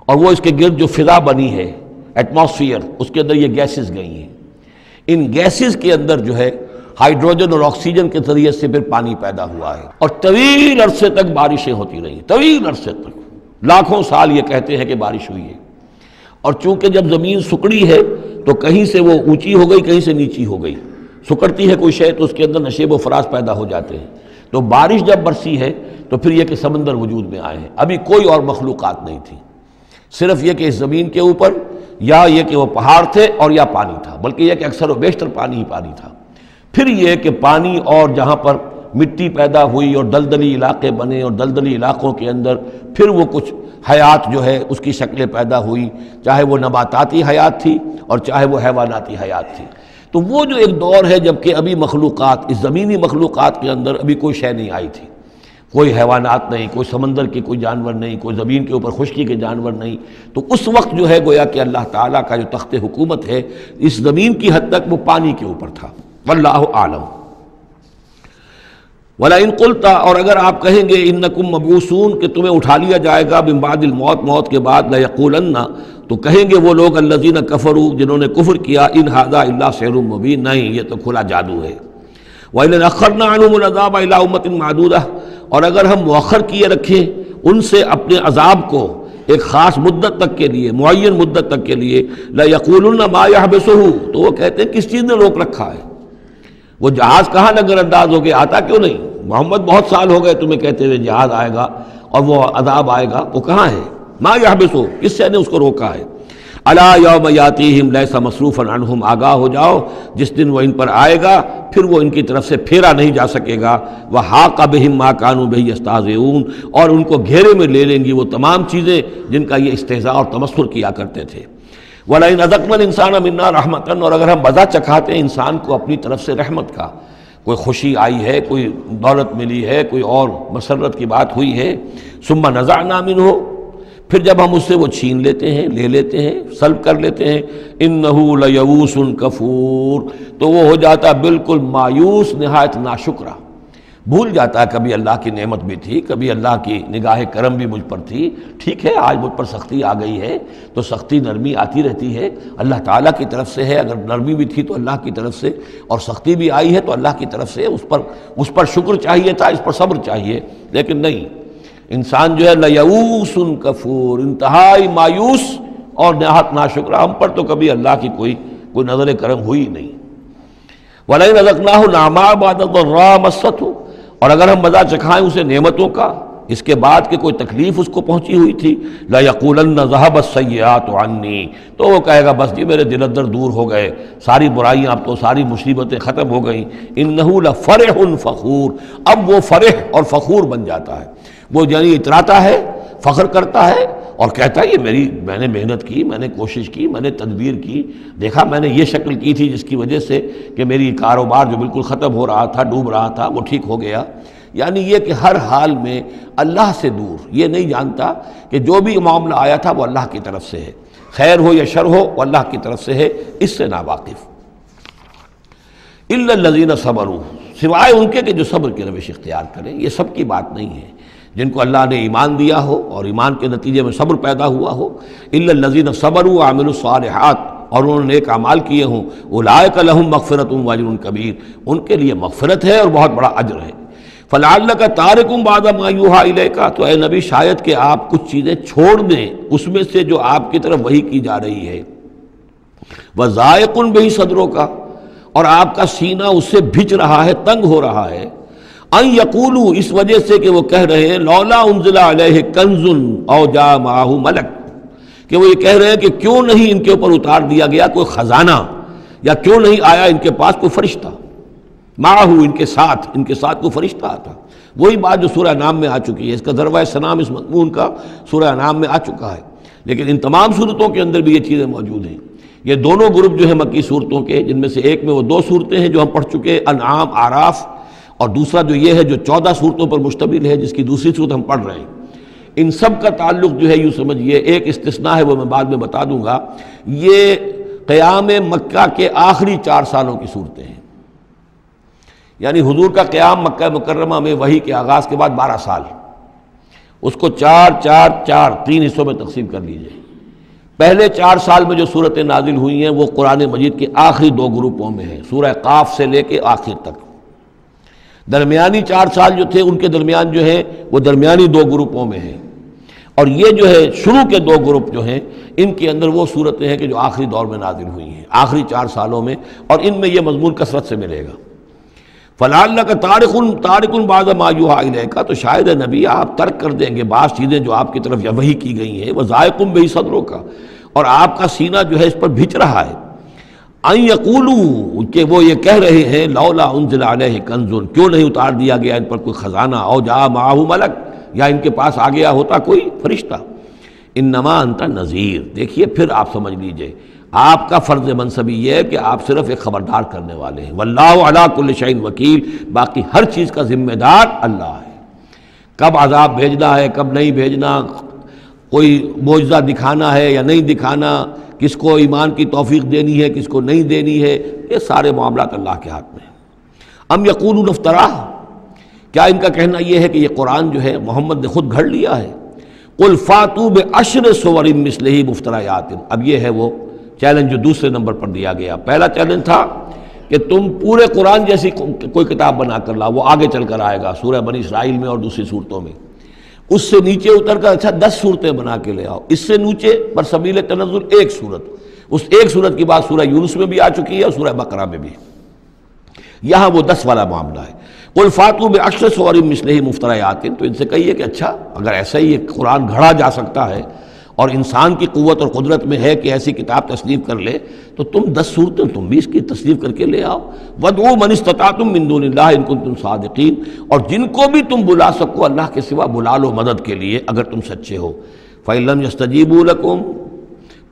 اور وہ اس کے گرد جو فضا بنی ہے، ایٹماسفیئر، اس کے اندر یہ گیسز گئی ہیں۔ ان گیسز کے اندر جو ہے ہائیڈروجن اور آکسیجن کے ذریعے سے پھر پانی پیدا ہوا ہے، اور طویل عرصے تک بارشیں ہوتی رہیں، طویل عرصے تک، لاکھوں سال یہ کہتے ہیں کہ بارش ہوئی ہے۔ اور چونکہ جب زمین سکڑی ہے تو کہیں سے وہ اونچی ہو گئی، کہیں سے نیچی ہو گئی، سکڑتی ہے کوئی شے تو اس کے اندر نشیب و فراز پیدا ہو جاتے ہیں، تو بارش جب برسی ہے تو پھر یہ کہ سمندر وجود میں آئے ہیں۔ ابھی کوئی اور مخلوقات نہیں تھی، صرف یہ کہ اس زمین کے اوپر یا یہ کہ وہ پہاڑ تھے اور یا پانی تھا، بلکہ یہ کہ اکثر و بیشتر پانی ہی پانی تھا۔ پھر یہ کہ پانی اور جہاں پر مٹی پیدا ہوئی اور دلدلی علاقے بنے، اور دلدلی علاقوں کے اندر پھر وہ کچھ حیات جو ہے اس کی شکلیں پیدا ہوئی، چاہے وہ نباتاتی حیات تھی اور چاہے وہ حیواناتی حیات تھی۔ تو وہ جو ایک دور ہے جب کہ ابھی مخلوقات، اس زمینی مخلوقات کے اندر ابھی کوئی شے نہیں آئی تھی، کوئی حیوانات نہیں، کوئی سمندر کے کوئی جانور نہیں، کوئی زمین کے اوپر خشکی کے جانور نہیں، تو اس وقت جو ہے گویا کہ اللہ تعالیٰ کا جو تخت حکومت ہے اس زمین کی حد تک وہ پانی کے اوپر تھا۔ واللہ اعلم۔ وَلَئِن قُلْتَ، اور اگر آپ کہیں گے اِنَّكُمْ مَبْعُوثُونَ کہ تمہیں اٹھا لیا جائے گا من بعد الموت، موت کے بعد، لَيَقُولَنَّ تو کہیں گے وہ لوگ الَّذِينَ كَفَرُوا جنہوں نے کفر کیا، إِنْ هَذَا إِلَّا سِحْرٌ مُبِينٌ، نہیں یہ تو کھلا جادو ہے۔ وَإِنْ أَخَّرْنَا عَنْهُمُ الْعَذَابَ إِلَىٰ أُمَّةٍ مَّعْدُودَةٍ، اور اگر ہم مؤخر کیے رکھیں ان سے اپنے عذاب کو ایک خاص مدت تک کے لیے، معین مدت تک کے لیے، لَيَقُولُنَّ مَا يَحْبِسُهُ تو وہ کہتے ہیں کس چیز نے روک رکھا ہے، وہ جہاز کہاں نظر انداز ہو گیا، آتا کیوں نہیں؟ محمد بہت سال ہو گئے تمہیں کہتے ہوئے جہاز آئے گا اور وہ عذاب آئے گا، وہ کہاں ہے؟ ما یحبسو، کس سے نے اس کو روکا ہے؟ الا یوم یاتیہم لیس مصروفا عنہم، آگاہ ہو جاؤ جس دن وہ ان پر آئے گا پھر وہ ان کی طرف سے پھیرا نہیں جا سکے گا۔ وحاق بہم ما کانوا بہ یستہزئون، اور ان کو گھیرے میں لے لیں گی وہ تمام چیزیں جن کا یہ استہزاء اور تمسخر کیا کرتے تھے۔ وَلَئِنْ أَذَقْنَا الْإِنسَانَ مِنَّا رَحْمَةً، اور اگر ہم مزہ چکھاتے ہیں انسان کو اپنی طرف سے رحمت کا، کوئی خوشی آئی ہے، کوئی دولت ملی ہے، کوئی اور مسرت کی بات ہوئی ہے، ثم نزعنا منہ، پھر جب ہم اس سے وہ چھین لیتے ہیں، لے لیتے ہیں، سلب کر لیتے ہیں، انہ لیئوس کفور، تو وہ ہو جاتا بالکل مایوس، نہایت ناشکرہ، بھول جاتا ہے کبھی اللہ کی نعمت بھی تھی، کبھی اللہ کی نگاہ کرم بھی مجھ پر تھی، ٹھیک ہے آج مجھ پر سختی آ گئی ہے تو سختی نرمی آتی رہتی ہے، اللہ تعالیٰ کی طرف سے ہے، اگر نرمی بھی تھی تو اللہ کی طرف سے، اور سختی بھی آئی ہے تو اللہ کی طرف سے، اس پر شکر چاہیے تھا، اس پر صبر چاہیے، لیکن نہیں، انسان جو ہے لیئوس کفور، انتہائی مایوس اور نہایت ناشکرہ، ہم پر تو کبھی اللہ کی کوئی نظر کرم ہوئی نہیں۔ وَلَئِنْ أَذَقْنَاهُ نَعْمَاءَ بَعْدَ ضَرَّاءَ مَسَّتْهُ، اور اگر ہم مزہ چکھائیں اسے نعمتوں کا اس کے بعد کہ کوئی تکلیف اس کو پہنچی ہوئی تھی، لَيَقُولَنَّ ذَهَبَ السَّيِّئَاتُ عَنِّي، تو وہ کہے گا بس جی میرے دل اندر دور ہو گئے ساری برائیاں، اب تو ساری مصیبتیں ختم ہو گئیں۔ إِنَّهُ لَفَرِحٌ فَخُورٌ، اب وہ فرح اور فخور بن جاتا ہے، وہ یعنی اتراتا ہے، فخر کرتا ہے اور کہتا ہے یہ میں نے محنت کی، میں نے کوشش کی، میں نے تدبیر کی، دیکھا میں نے یہ شکل کی تھی جس کی وجہ سے کہ میری کاروبار جو بالکل ختم ہو رہا تھا، ڈوب رہا تھا، وہ ٹھیک ہو گیا۔ یعنی یہ کہ ہر حال میں اللہ سے دور، یہ نہیں جانتا کہ جو بھی معاملہ آیا تھا وہ اللہ کی طرف سے ہے، خیر ہو یا شر ہو وہ اللہ کی طرف سے ہے، اس سے ناواقف۔ إِلَّا الَّذِينَ صَبَرُوا، سوائے ان کے کہ جو صبر کی روش اختیار کریں، یہ سب کی بات نہیں ہے، جن کو اللہ نے ایمان دیا ہو اور ایمان کے نتیجے میں صبر پیدا ہوا ہو، إِلَّا الَّذِينَ صَبَرُوا وَعَمِلُوا الصَّالِحَاتِ، اور انہوں نے نیک اعمال کیے ہوں، أُولَٰئِكَ لَهُم مَغْفِرَةٌ وَأَجْرٌ كَبِيرٌ، ان کے لیے مغفرت ہے اور بہت بڑا اجر ہے۔ فَلَعَلَّكَ تَارِكٌ بَعْضَ مَا يُوحَىٰ إِلَيْكَ، تو اے نبی شاید کہ آپ کچھ چیزیں چھوڑ دیں اس میں سے جو آپ کی طرف وحی کی جا رہی ہے، وَضَائِقٌ بِهِ صَدْرُكَ، اور آپ کا سینہ اس سے بھچ رہا ہے، تنگ ہو رہا ہے، ان یقولوا، اس وجہ سے کہ وہ کہہ رہے ہیں لولا انزل علیہ کنز او جاء معہ ملک، کہ وہ یہ کہہ رہے ہیں کہ کیوں نہیں ان کے اوپر اتار دیا گیا کوئی خزانہ، یا کیوں نہیں آیا ان کے پاس کوئی فرشتہ، معہ ان کے ساتھ کوئی فرشتہ آتا۔ وہی بات جو سورہ انعام میں آ چکی ہے، اس کا ذروہ سنام اس مضمون کا سورہ انعام میں آ چکا ہے۔ لیکن ان تمام صورتوں کے اندر بھی یہ چیزیں موجود ہیں۔ یہ دونوں گروپ جو ہیں مکی صورتوں کے، جن میں سے ایک میں وہ 2 صورتیں ہیں جو ہم پڑھ چکے، انعام، اعراف، اور دوسرا جو یہ ہے جو 14 صورتوں پر مشتمل ہے، جس کی دوسری صورت ہم پڑھ رہے ہیں، ان سب کا تعلق جو ہے یوں سمجھیے، ایک استثناء ہے وہ میں بعد میں بتا دوں گا، یہ قیام مکہ کے آخری 4 سالوں کی صورتیں ہیں۔ یعنی حضور کا قیام مکہ مکرمہ میں وحی کے آغاز کے بعد 12 سال، اس کو 4 حصوں میں تقسیم کر لیجئے۔ پہلے 4 سال میں جو صورتیں نازل ہوئی ہیں وہ قرآن مجید کے آخری 2 گروپوں میں ہیں، سورہ قاف سے لے کے آخر تک۔ درمیانی 4 سال جو تھے ان کے درمیان جو ہے وہ درمیانی 2 گروپوں میں ہیں، اور یہ جو ہے شروع کے 2 گروپ جو ہیں ان کے اندر وہ صورتیں ہیں کہ جو آخری دور میں نازل ہوئی ہیں، آخری 4 سالوں میں، اور ان میں یہ مضمون کثرت سے ملے گا۔ فَلَعَلَّكَ تَارِكٌ بَعْضَ مَا يُوحَىٰ إِلَيْكَ، تو شاید نبی آپ ترک کر دیں گے بعض چیزیں جو آپ کی طرف وحی کی گئی ہیں، وَضَائِقٌ بِهِ صَدْرُكَ، اور آپ کا سینہ جو ہے اس پر بھچ رہا ہے۔ ان یقولوا، کہ وہ یہ کہہ رہے ہیں، لولا انزل علیہ کنز، کیوں نہیں اتار دیا گیا ان پر کوئی خزانہ، او جاء معہ ملک، یا ان کے پاس آ گیا ہوتا کوئی فرشتہ۔ انما انت نذیر، دیکھیے پھر آپ سمجھ لیجئے آپ کا فرض منصبی یہ ہے کہ آپ صرف ایک خبردار کرنے والے ہیں، واللہ علی کل شیء وکیل، باقی ہر چیز کا ذمہ دار اللہ ہے۔ کب عذاب بھیجنا ہے، کب نہیں بھیجنا، کوئی معجزہ دکھانا ہے یا نہیں دکھانا، کس کو ایمان کی توفیق دینی ہے، کس کو نہیں دینی ہے، یہ سارے معاملات اللہ کے ہاتھ میں ہیں۔ ام یقولون افتراہ، کیا ان کا کہنا یہ ہے کہ یہ قرآن جو ہے محمد نے خود گھڑ لیا ہے؟ قل فاتوا بعشر سور مثلہ مفتریات، اب یہ ہے وہ چیلنج جو دوسرے نمبر پر دیا گیا۔ پہلا چیلنج تھا کہ تم پورے قرآن جیسی کوئی کتاب بنا کر لاؤ، وہ آگے چل کر آئے گا سورہ بنی اسرائیل میں اور دوسری صورتوں میں۔ اس سے نیچے اتر کر اچھا 10 صورتیں بنا کے لے آؤ، اس سے نیچے پر سبیل تنزل 1 صورت، اس 1 صورت کی بات سورہ یونس میں بھی آ چکی ہے اور سورہ بقرہ میں بھی، یہاں وہ 10 والا معاملہ ہے۔ قل فاتوا بعشر سور مثلہ مفتریات، تو ان سے کہیے کہ اچھا اگر ایسا ہی ایک قرآن گھڑا جا سکتا ہے اور انسان کی قوت اور قدرت میں ہے کہ ایسی کتاب تصنیف کر لے، تو تم 10 صورتیں تم بھی اس کی تصنیف کر کے لے آؤ۔ وَادْعُوا مَنِ اسْتَطَعْتُم مِّن دُونِ اللَّهِ إِن كُنتُم صَادِقِينَ، اور جن کو بھی تم بلا سکو اللہ کے سوا بلا لو مدد کے لیے اگر تم سچے ہو۔ فَإِن لَّمْ يَسْتَجِيبُوا لَكُمْ،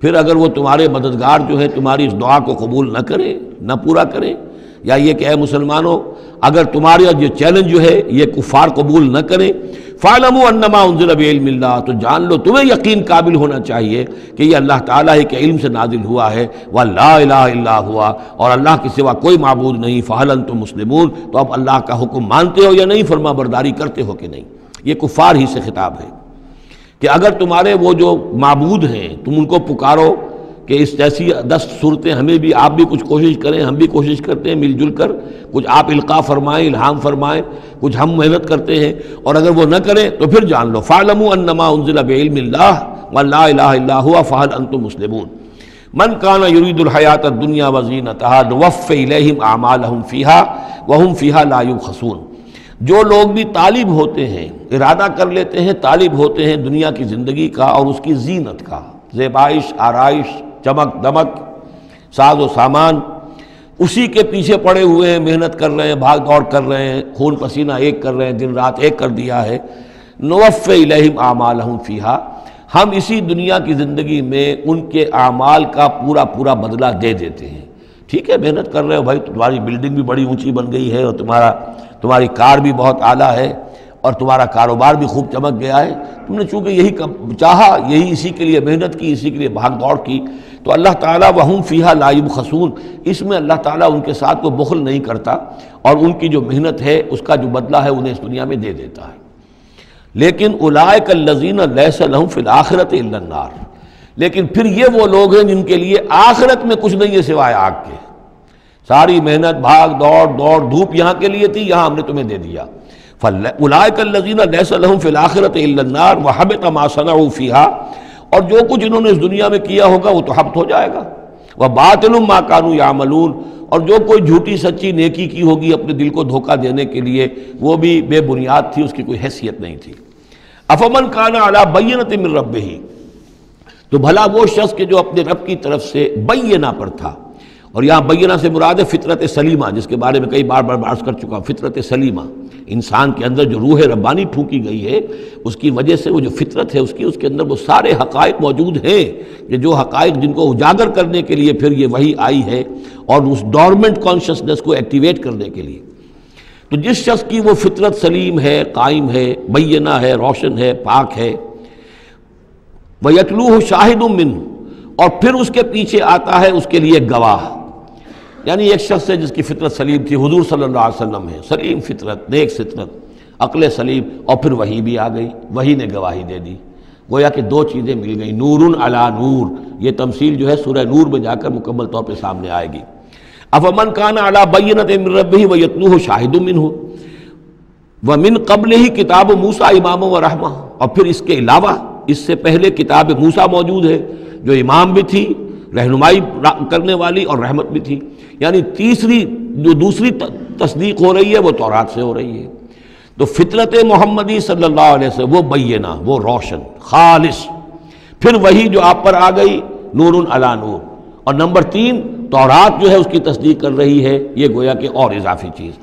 پھر اگر وہ تمہارے مددگار جو ہے تمہاری اس دعا کو قبول نہ کریں، نہ پورا کریں، یا یہ کہ اے مسلمانوں اگر تمہارا یہ چیلنج جو ہے یہ کفار قبول نہ کریں، فَاعْلَمُوا أَنَّمَا أُنزِلَ بِعِلْمِ اللَّهِ، تو جان لو تمہیں یقین قابل ہونا چاہیے کہ یہ اللہ تعالیٰ ہی کے علم سے نازل ہوا ہے، وَلَا إِلَٰهَ إِلَّا هُوَ، اور اللہ کے سوا کوئی معبود نہیں، فَهَلْ أَنْتُم مُسْلِمُونَ، تو اب اللہ کا حکم مانتے ہو یا نہیں، فرما برداری کرتے ہو کہ نہیں۔ یہ کفار ہی سے خطاب ہے کہ اگر تمہارے وہ جو معبود ہیں تم ان کو پکارو کہ اس جیسی 10 صورتیں ہمیں بھی، آپ بھی کچھ کوشش کریں، ہم بھی کوشش کرتے ہیں مل جل کر، کچھ آپ القاء فرمائیں، الہام فرمائیں، کچھ ہم محنت کرتے ہیں، اور اگر وہ نہ کریں تو پھر جان لو فَاعْلَمُوا أَنَّمَا أُنزِلَ بِعِلْمِ اللَّهِ وَلَا إِلَٰهَ إِلَّا هُوَ فَهَلْ أَنْتُم مُسْلِمُونَ مَنْ كَانَ يُرِيدُ الْحَيَاةَ الدُّنْيَا وَزِينَتَهَا نُوَفِّ إِلَيْهِمْ أَعْمَالَهُمْ فِيهَا وَهُمْ فِيهَا لَا يُبْخَسُونَ، جو لوگ بھی طالب ہوتے ہیں، ارادہ کر لیتے ہیں، طالب ہوتے ہیں دنیا کی زندگی کا اور اس کی زینت کا، زیبائش، آرائش، چمک دمک، ساز و سامان، اسی کے پیچھے پڑے ہوئے ہیں، محنت کر رہے ہیں، بھاگ دوڑ کر رہے ہیں، خون پسینہ ایک کر رہے ہیں، دن رات ایک کر دیا ہے۔ نوفِ الیہم اعمالہم فیہا، ہم اسی دنیا کی زندگی میں ان کے اعمال کا پورا پورا بدلہ دے دیتے ہیں۔ ٹھیک ہے محنت کر رہے ہو بھائی، تمہاری بلڈنگ بھی بڑی اونچی بن گئی ہے اور تمہاری کار بھی بہت اعلیٰ ہے اور تمہارا کاروبار بھی خوب چمک گیا ہے، تم نے چونکہ یہی چاہا، یہی اسی کے لیے محنت کی، اسی کے لیے بھاگ دوڑ کی، تو اللہ تعالیٰ وَهُمْ فِيهَا لَا يُبْخَسُونَ، اس میں اللہ تعالیٰ ان کے ساتھ کوئی بخل نہیں کرتا اور ان کی جو محنت ہے اس کا جو بدلہ ہے انہیں اس دنیا میں دے دیتا ہے۔ لیکن اولئک الذین لیس لہم فی الآخرۃ الا النار، لیکن پھر یہ وہ لوگ ہیں جن کے لیے آخرت میں کچھ نہیں ہے سوائے آگ کے، ساری محنت بھاگ دوڑ دھوپ یہاں کے لیے تھی، یہاں ہم نے تمہیں دے دیا۔ اولئک الذین لیس لہم فی الآخرۃ الا النار وحبط ما صنعوا فیہا، اور جو کچھ انہوں نے اس دنیا میں کیا ہوگا وہ تو حبط ہو جائے گا، وباطل ما کانوا یعملون، اور جو کوئی جھوٹی سچی نیکی کی ہوگی اپنے دل کو دھوکہ دینے کے لیے وہ بھی بے بنیاد تھی، اس کی کوئی حیثیت نہیں تھی۔ افمن کان علی بینۃ من ربہ، تو بھلا وہ شخص کہ جو اپنے رب کی طرف سے بینہ پر تھا، اور یہاں بینہ سے مراد ہے فطرت سلیمہ، جس کے بارے میں کئی بار عرض کر چکا ہوں۔ فطرت سلیمہ، انسان کے اندر جو روح ربانی پھونکی گئی ہے، اس کی وجہ سے وہ جو فطرت ہے اس کے اندر وہ سارے حقائق موجود ہیں، کہ جو حقائق جن کو اجاگر کرنے کے لیے پھر یہ وحی آئی ہے، اور اس ڈورمنٹ کانشسنس کو ایکٹیویٹ کرنے کے لیے۔ تو جس شخص کی وہ فطرت سلیم ہے، قائم ہے، بینہ ہے، روشن ہے، پاک ہے، وَيَتْلُوهُ شَاهِدٌ مِّنْهُ، اور پھر اس کے پیچھے آتا ہے اس کے لیے گواہ، یعنی ایک شخص ہے جس کی فطرت سلیم تھی، حضور صلی اللہ علیہ وسلم ہے، سلیم فطرت، نیک فطرت، عقل سلیم، اور پھر وحی بھی آ گئی، وحی نے گواہی دے دی، گویا کہ دو چیزیں مل گئی، نور علی نور۔ یہ تمثیل جو ہے سورہ نور میں جا کر مکمل طور پہ سامنے آئے گی۔ افمن کان علی بینۃ من ربہ ویتلوہ شاہد منہ ومن قبلہ کتاب موسیٰ اماما ورحمہ، اور پھر اس کے علاوہ اس سے پہلے کتاب موسیٰ موجود ہے جو امام بھی تھی، رہنمائی کرنے والی، اور رحمت بھی تھی، یعنی دوسری تصدیق ہو رہی ہے وہ تورات سے ہو رہی ہے۔ تو فطرت محمدی صلی اللہ علیہ وسلم وہ بینہ، وہ روشن خالص، پھر وہی جو آپ پر آ گئی نور علی نور، اور نمبر 3 تورات جو ہے اس کی تصدیق کر رہی ہے، یہ گویا کہ اور اضافی چیز۔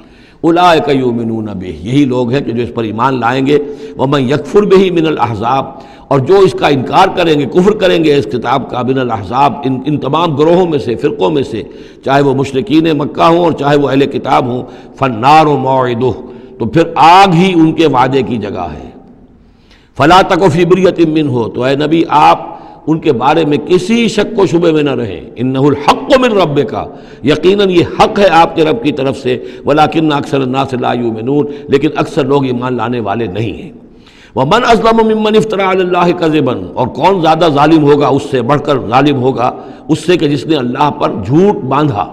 اولئک یؤمنون بہ، یہی لوگ ہیں کہ جو اس پر ایمان لائیں گے، ومن یکفر بہ من الاحزاب، اور جو اس کا انکار کریں گے، کفر کریں گے اس کتاب کا، من الاحزاب، ان تمام گروہوں میں سے، فرقوں میں سے، چاہے وہ مشرکین مکہ ہوں اور چاہے وہ اہل کتاب ہوں، فالنار موعدہ، تو پھر آگ ہی ان کے وعدے کی جگہ ہے۔ فلا تک فی مریۃ منہ، تو اے نبی آپ ان کے بارے میں کسی شک و شبے میں نہ رہیں، انہ الحق من ربک، یقیناً یہ حق ہے آپ کے رب کی طرف سے، ولکن اکثر الناس لا یؤمنون، لیکن اکثر لوگ ایمان لانے والے نہیں ہیں۔ ومن اظلم ممن افترى علی اللہ کذبا، اور کون زیادہ ظالم ہوگا، اس سے بڑھ کر ظالم ہوگا اس سے کہ جس نے اللہ پر جھوٹ باندھا،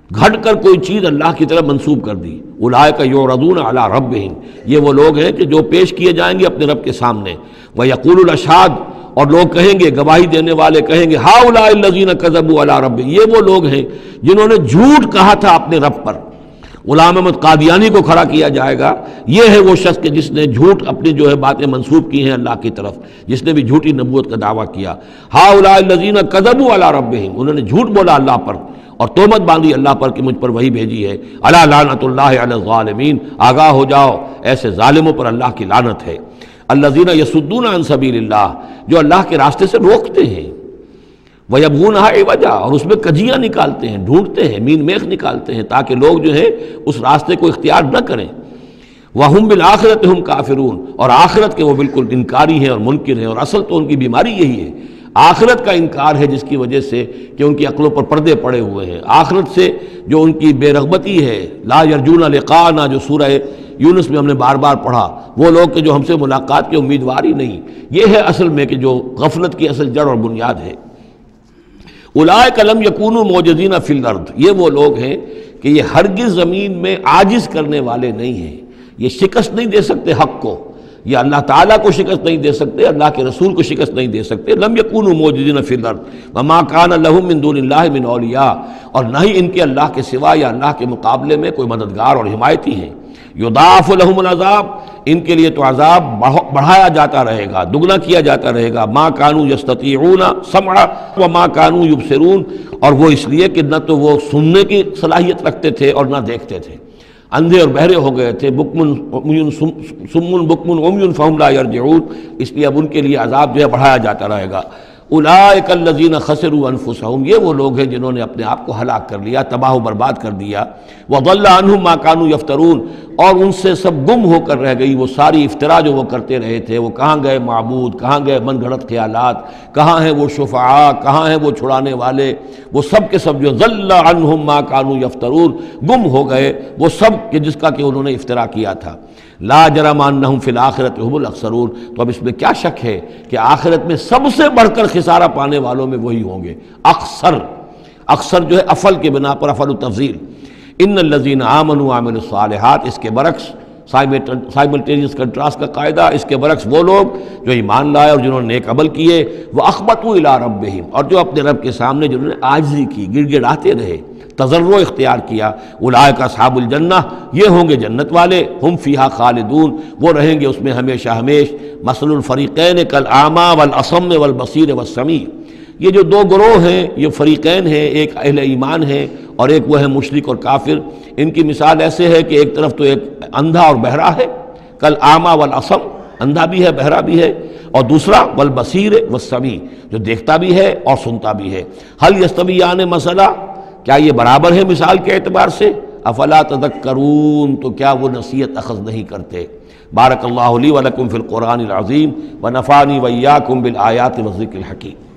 گھٹ کر کوئی چیز اللہ کی طرف منسوب کر دی۔ اولئک یعرضون علی ربہم، یہ وہ لوگ ہیں کہ جو پیش کیے جائیں گے اپنے رب کے سامنے۔ ویقول الاشہاد، اور لوگ کہیں گے، گواہی دینے والے کہیں گے، ہؤلاء الذین کذبوا علی ربہم، یہ وہ لوگ ہیں جنہوں نے جھوٹ کہا تھا اپنے رب پر۔ غلام احمد قادیانی کو کھڑا کیا جائے گا، یہ ہے وہ شخص کہ جس نے جھوٹ اپنی جو ہے باتیں منسوب کی ہیں اللہ کی طرف، جس نے بھی جھوٹی نبوت کا دعویٰ کیا۔ ہؤلاء الذین کذبوا علی ربہم، انہوں نے جھوٹ بولا اللہ پر اور تہمت باندھی اللہ پر کہ مجھ پر وہی بھیجی ہے۔ الا لعنۃ اللہ علی الظالمین، آگاہ ہو جاؤ ایسے ظالموں پر اللہ کی لعنت ہے۔ الذین یصدون عن سبیل اللہ، جو اللہ کے راستے سے روکتے ہیں، وَيَبْغُونَهَا عِوَجًا، اور اس میں کجیاں نکالتے ہیں، ڈھونڈتے ہیں، مین میخ نکالتے ہیں تاکہ لوگ جو ہے اس راستے کو اختیار نہ کریں۔ وَهُمْ بِالْآخِرَةِ هُمْ کافرون، اور آخرت کے وہ بالکل انکاری ہیں اور منکر ہیں، اور اصل تو ان کی بیماری یہی ہے، آخرت کا انکار ہے، جس کی وجہ سے کہ ان کی عقلوں پر پردے پڑے ہوئے ہیں۔ آخرت سے جو ان کی بے رغبتی ہے، لا یرجون لقاءنا، جو سورہ یونس میں ہم نے بار بار پڑھا، وہ لوگ کہ جو ہم سے ملاقات کے امیدوار ہی نہیں، یہ ہے اصل میں کہ جو غفلت کی اصل جڑ اور بنیاد ہے۔ اولئک لم یکونوا معجزین فی الارض، یہ وہ لوگ ہیں کہ یہ ہرگز زمین میں عاجز کرنے والے نہیں ہیں، یہ شکست نہیں دے سکتے حق کو، یہ اللہ تعالیٰ کو شکست نہیں دے سکتے، اللہ کے رسول کو شکست نہیں دے سکتے۔ لم یکونوا معجزین فی الارض وما کان لهم من دون اللہ من اولیاء، اور نہ ہی ان کے اللہ کے سوا یا اللہ کے مقابلے میں کوئی مددگار اور حمایتی ہیں۔ یضاعف لهم العذاب، ان کے لیے تو عذاب بڑھایا جاتا رہے گا، دگنا کیا جاتا رہے گا۔ ما کانوا یستطیعون سمع وما کانوا یبصرون، اور وہ اس لیے کہ نہ تو وہ سننے کی صلاحیت رکھتے تھے اور نہ دیکھتے تھے، اندھے اور بہرے ہو گئے تھے۔ سم بکم عمی فہم لا یرجعون، اس لیے اب ان کے لیے عذاب جو ہے بڑھایا جاتا رہے گا۔ اولئک الذین خسروا انفسهم، یہ وہ لوگ ہیں جنہوں نے اپنے آپ کو ہلاک کر لیا، تباہ و برباد کر دیا۔ وضل عنہم ما کانوا یفترون، اور ان سے سب گم ہو کر رہ گئی وہ ساری افترا جو وہ کرتے رہے تھے۔ وہ کہاں گئے معبود، کہاں گئے من گھڑت خیالات، کہاں ہیں وہ شفعاء، کہاں ہیں وہ چھڑانے والے، وہ سب کے سب جو ضل عنہم ما کانوا یفترون، گم ہو گئے وہ سب کہ جس کا کہ انہوں نے افترا کیا تھا۔ لا جرم انہم فی الآخرۃ هم الاخسرون، تو اب اس میں کیا شک ہے کہ آخرت میں سب سے بڑھ کر خسارہ پانے والوں میں وہی ہوں گے۔ اکثر جو ہے افل کے بنا پر افل التفضیل۔ ان الذین آمنوا وعملوا الصالحات، اس کے برعکس سائملٹینیس کنٹراسٹ کا قاعدہ، اس کے برعکس وہ لوگ جو ایمان لائے اور جنہوں نے نیک عمل کیے، وَأَخْبَتُوا إِلَىٰ رَبِّهِمْ، اور جو اپنے رب کے سامنے جنہوں نے عاجزی کی، گڑ گڑاتے رہے، تضرع اختیار کیا۔ اولئک اصحاب الجنہ، یہ ہوں گے جنت والے، ہم فیہا خالدون، وہ رہیں گے اس میں ہمیشہ ہمیش۔ مثل الفریقین کالأعمى والأصم والبصیر والسمیع، یہ جو دو گروہ ہیں، یہ فریقین ہیں، ایک اہل ایمان ہے اور ایک وہ ہے مشرک اور کافر۔ ان کی مثال ایسے ہے کہ ایک طرف تو ایک اندھا اور بہرا ہے، کل اعمیٰ والاصم، اندھا بھی ہے بہرا بھی ہے، اور دوسرا والبصیر والسمیع، جو دیکھتا بھی ہے اور سنتا بھی ہے۔ هل یستویان مثلا، کیا یہ برابر ہے مثال کے اعتبار سے؟ افلا تذکرون، تو کیا وہ نصیحت اخذ نہیں کرتے؟ بارک اللہ لی ولکم فی القرآن العظیم ونفعنی وإیاکم بالآیات والذکر الحکیم۔